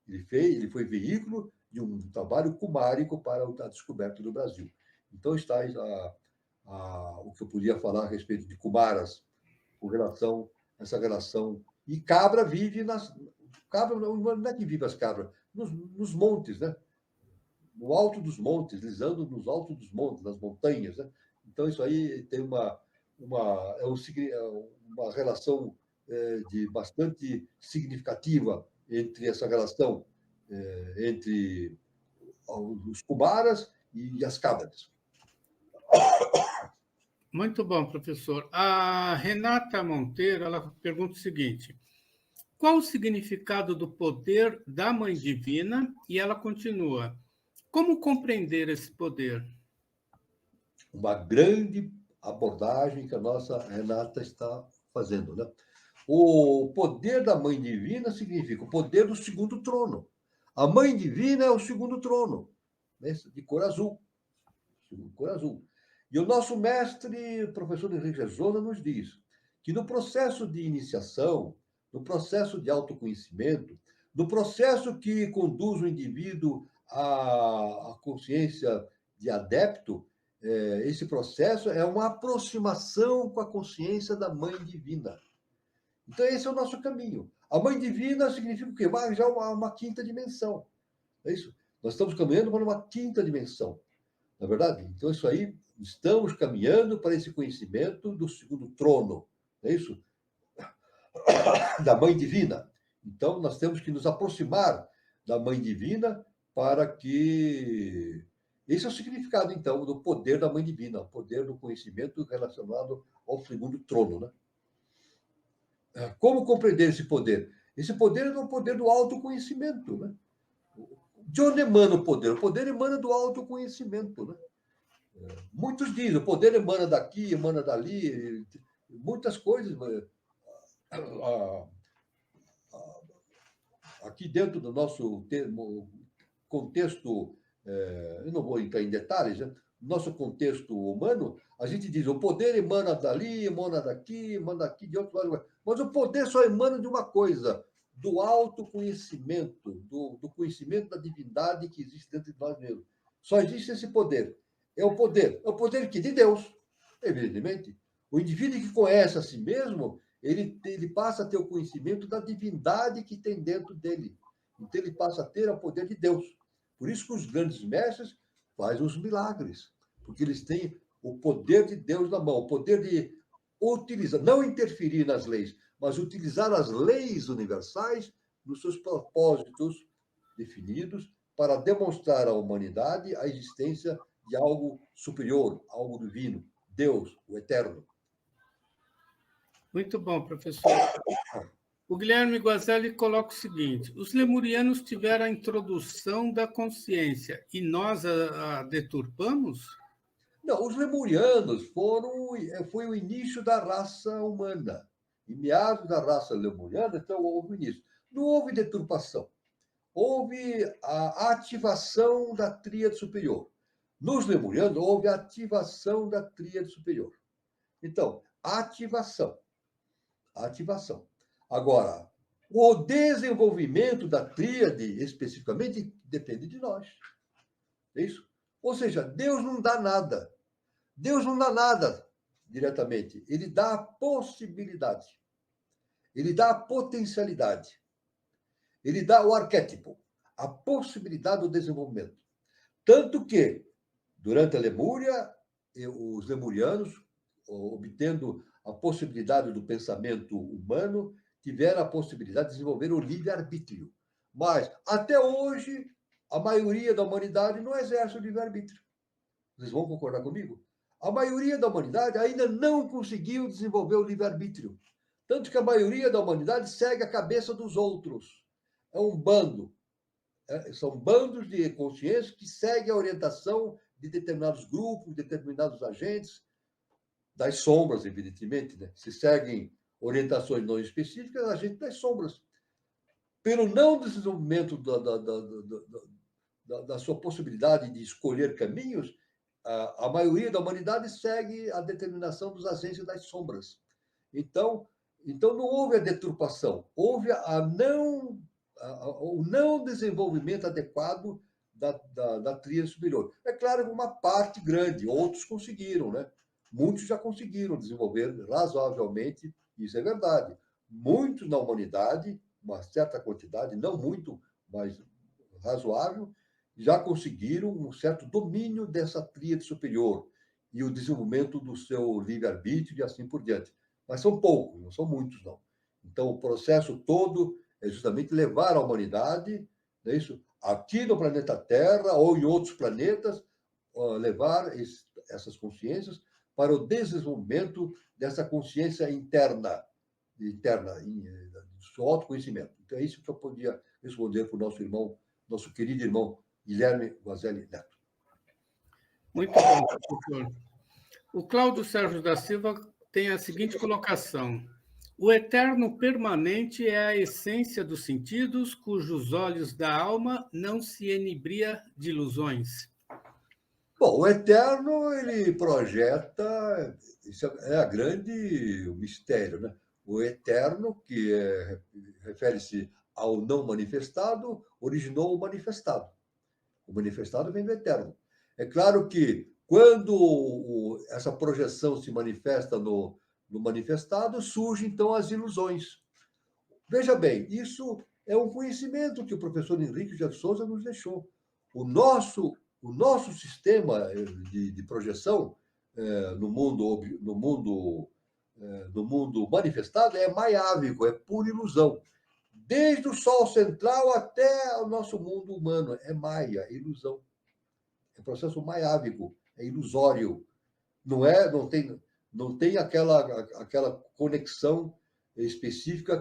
Ele foi veículo de um trabalho cumárico para a descoberta do Brasil. Então está o que eu podia falar a respeito de Kumaras, com relação a essa relação. E cabra vive cabra não é que vive as cabras, nos montes, né? No alto dos montes, lisando nos altos dos montes, nas montanhas, né? Então isso aí tem uma relação de bastante significativa entre essa relação entre os Kumaras e as cabras. Muito bom, professor. A Renata Monteiro, ela pergunta o seguinte: qual o significado do poder da Mãe Divina? E ela continua: como compreender esse poder? Uma grande abordagem que a nossa Renata está fazendo, né? O poder da Mãe Divina significa o poder do segundo trono. A Mãe Divina é o segundo trono, né? De cor azul. De cor azul. E o nosso mestre, o professor Henrique de Souza, nos diz que no processo de iniciação, no processo de autoconhecimento, no processo que conduz o indivíduo à consciência de adepto, esse processo é uma aproximação com a consciência da Mãe Divina. Então, esse é o nosso caminho. A Mãe Divina significa o quê? Já uma quinta dimensão. É isso? Nós estamos caminhando para uma quinta dimensão. Na verdade? Então, isso aí, estamos caminhando para esse conhecimento do segundo trono. É isso? Da Mãe Divina. Então, nós temos que nos aproximar da Mãe Divina para que... Esse é o significado, então, do poder da Mãe Divina, o poder do conhecimento relacionado ao segundo trono, né? Como compreender esse poder? Esse poder é o poder do autoconhecimento, né? De onde emana o poder? O poder emana do autoconhecimento, né? Muitos dizem, o poder emana daqui, emana dali, muitas coisas. aqui dentro do nosso contexto, eu não vou entrar em detalhes, né? Nosso contexto humano, a gente diz o poder emana dali, emana daqui, emana daqui, de outro lado. Mas o poder só emana de uma coisa, do autoconhecimento, do conhecimento da divindade que existe dentro de nós mesmos. Só existe esse poder. É o poder que de Deus, evidentemente. O indivíduo que conhece a si mesmo, ele passa a ter o conhecimento da divindade que tem dentro dele. Então, ele passa a ter o poder de Deus. Por isso que os grandes mestres fazem os milagres, porque eles têm o poder de Deus na mão, o poder de utilizar, não interferir nas leis, mas utilizar as leis universais nos seus propósitos definidos para demonstrar à humanidade a existência de algo superior, algo divino, Deus, o Eterno. Muito bom, professor. O Guilherme Guazelli coloca o seguinte: os lemurianos tiveram a introdução da consciência e nós a deturpamos? Não, os lemurianos foi o início da raça humana. Em meados da raça lemuriana, então houve o início. Não houve deturpação. Houve a ativação da tríade superior. Nos lemurianos, houve a ativação da tríade superior. Então, ativação. Ativação. Agora, o desenvolvimento da tríade, especificamente, depende de nós. É isso? Ou seja, Deus não dá nada. Deus não dá nada diretamente. Ele dá a possibilidade. Ele dá a potencialidade. Ele dá o arquétipo, a possibilidade do desenvolvimento. Tanto que, durante a Lemúria, os lemurianos, obtendo a possibilidade do pensamento humano, tiveram a possibilidade de desenvolver o livre-arbítrio. Mas, até hoje, a maioria da humanidade não exerce o livre-arbítrio. Vocês vão concordar comigo? A maioria da humanidade ainda não conseguiu desenvolver o livre-arbítrio. Tanto que a maioria da humanidade segue a cabeça dos outros. É um bando. São bandos de consciência que seguem a orientação de determinados grupos, determinados agentes, das sombras, evidentemente. Né? Se seguem orientações não específicas, agentes das sombras. Pelo não desenvolvimento da sua possibilidade de escolher caminhos, a maioria da humanidade segue a determinação dos agentes das sombras. Então não houve a deturpação, houve o não desenvolvimento adequado da tríade superior. É claro que uma parte grande, outros conseguiram, né? Muitos já conseguiram desenvolver razoavelmente, isso é verdade. Muitos na humanidade, uma certa quantidade, não muito, mas razoável, já conseguiram um certo domínio dessa tríade superior e o desenvolvimento do seu livre-arbítrio e assim por diante. Mas são poucos, não são muitos, não. Então, o processo todo é justamente levar a humanidade, não é isso? Aqui no planeta Terra ou em outros planetas, levar essas consciências para o desenvolvimento dessa consciência interna, do seu autoconhecimento. Então, é isso que eu podia responder para o nosso irmão, nosso querido irmão Guilherme Guazelli Neto. Muito bom, professor. O Cláudio Sérgio da Silva tem a seguinte colocação: o eterno permanente é a essência dos sentidos, cujos olhos da alma não se enibria de ilusões. Bom, o eterno, ele projeta, isso é o mistério, né? O eterno, que refere-se ao não manifestado, originou o manifestado. O manifestado vem do eterno. É claro que quando essa projeção se manifesta no manifestado, surgem então as ilusões. Veja bem, isso é um conhecimento que o professor Henrique de Souza nos deixou. O nosso sistema de projeção no mundo manifestado é maiávico, é pura ilusão. Desde o Sol central até o nosso mundo humano. É maia, é ilusão. É processo maiávico, é ilusório. Não tem aquela conexão específica,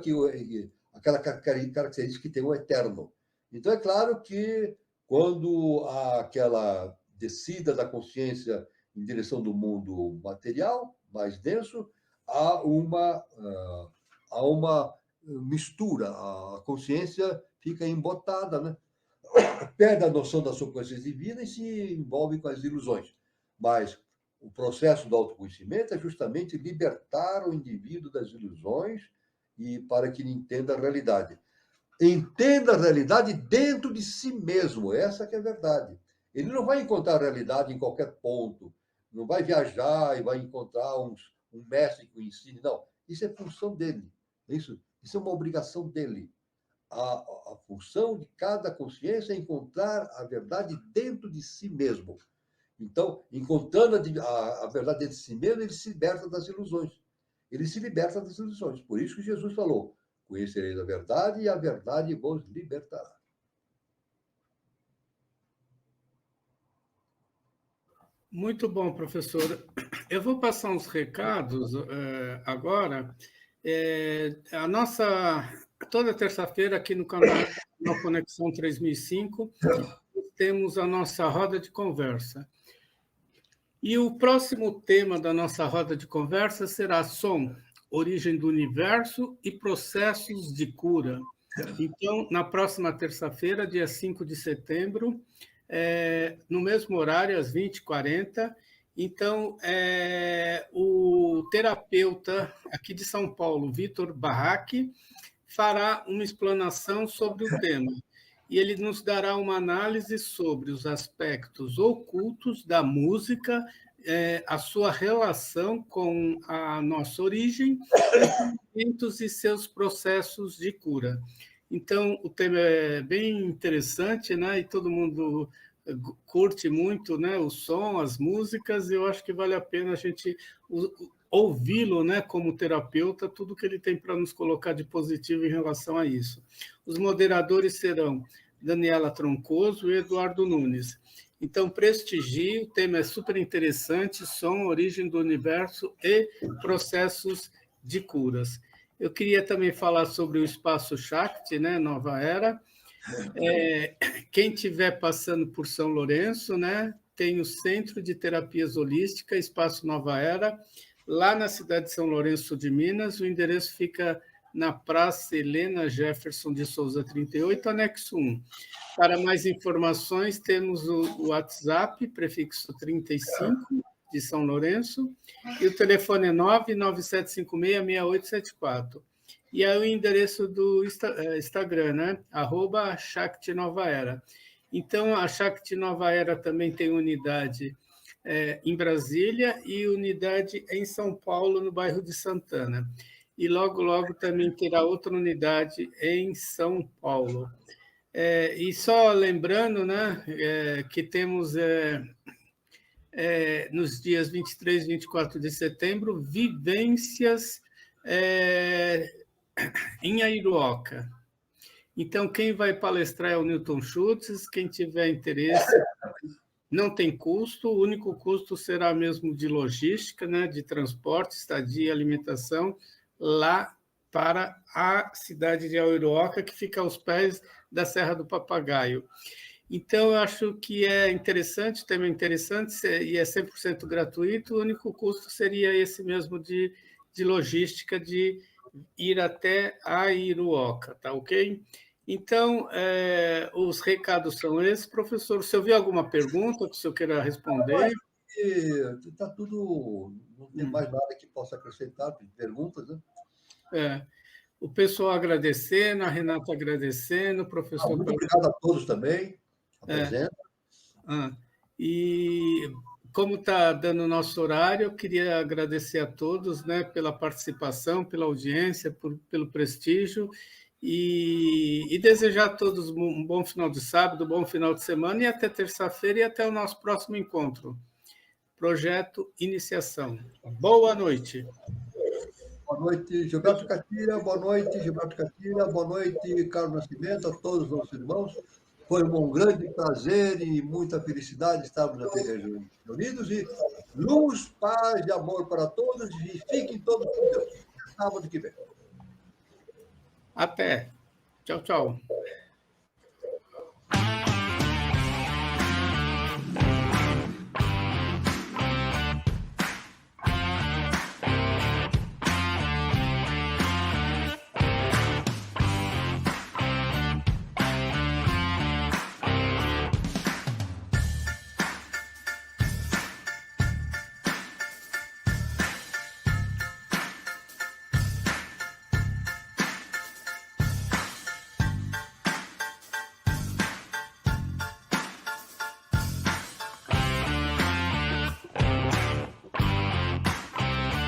aquela característica que tem o eterno. Então, é claro que quando há aquela descida da consciência em direção do mundo material, mais denso, há uma mistura, a consciência fica embotada, né? Perde a noção da sua consciência divina e se envolve com as ilusões. Mas o processo do autoconhecimento é justamente libertar o indivíduo das ilusões e para que ele entenda a realidade. Entenda a realidade dentro de si mesmo, essa que é a verdade. Ele não vai encontrar a realidade em qualquer ponto, não vai viajar e vai encontrar um mestre que o ensine, não. Isso é função dele, isso é uma obrigação dele. A função de cada consciência é encontrar a verdade dentro de si mesmo. Então, encontrando a verdade dentro de si mesmo, ele se liberta das ilusões. Ele se liberta das ilusões. Por isso que Jesus falou: conhecereis a verdade e a verdade vos libertará. Muito bom, professor. Eu vou passar uns recados agora. A nossa, toda terça-feira aqui no canal Conexão 3005, temos a nossa roda de conversa. E o próximo tema da nossa roda de conversa será som, origem do universo e processos de cura. Então, na próxima terça-feira, dia 5 de setembro, no mesmo horário, às 20h40. Então, o terapeuta aqui de São Paulo, Vitor Barraque, fará uma explanação sobre o tema. E ele nos dará uma análise sobre os aspectos ocultos da música, a sua relação com a nossa origem, e seus processos de cura. Então, o tema é bem interessante, né? E todo mundo curte muito, né? O som, as músicas, e eu acho que vale a pena a gente ouvi-lo, né? Como terapeuta, tudo que ele tem para nos colocar de positivo em relação a isso. Os moderadores serão Daniela Troncoso e Eduardo Nunes. Então, prestigie, o tema é super interessante, som, origem do universo e processos de curas. Eu queria também falar sobre o Espaço Shakti, né, Nova Era. Quem estiver passando por São Lourenço, né, tem o Centro de Terapias Holísticas, Espaço Nova Era, lá na cidade de São Lourenço de Minas. O endereço fica na Praça Helena Jefferson de Souza 38, anexo 1. Para mais informações, temos o WhatsApp, prefixo 35, de São Lourenço, e o telefone é 997566874. E aí o endereço do Instagram, né? @Shakti Nova Era. Então, a Shakti Nova Era também tem unidade em Brasília e unidade em São Paulo, no bairro de Santana. E logo, logo também terá outra unidade em São Paulo. E só lembrando, né, que temos nos dias 23 e 24 de setembro vivências em Airuoca. Então, quem vai palestrar é o Newton Schultz. Quem tiver interesse, não tem custo, o único custo será mesmo de logística, né, de transporte, estadia e alimentação, lá para a cidade de Airuoca, que fica aos pés da Serra do Papagaio. Então, eu acho que é interessante, o tema é interessante e é 100% gratuito, o único custo seria esse mesmo de logística, de ir até Airuoca, tá ok? Então, os recados são esses. Professor, se houver alguma pergunta que o senhor queira responder... Está tudo... Não tem mais nada que possa acrescentar, perguntas, né? O pessoal agradecendo, a Renata agradecendo, o professor... Muito obrigado a todos também, a presença. E como está dando o nosso horário, eu queria agradecer a todos, né, pela participação, pela audiência, pelo prestígio, e desejar a todos um bom final de sábado, um bom final de semana, e até terça-feira, e até o nosso próximo encontro. Projeto Iniciação. Boa noite. Boa noite, Gilberto Catira. Boa noite, Gilberto Catira. Boa noite, Carlos Nascimento, a todos os nossos irmãos. Foi um grande prazer e muita felicidade estarmos aqui reunidos. E luz, paz e amor para todos. E fiquem todos com Deus. Sábado que vem. Até. Tchau, tchau.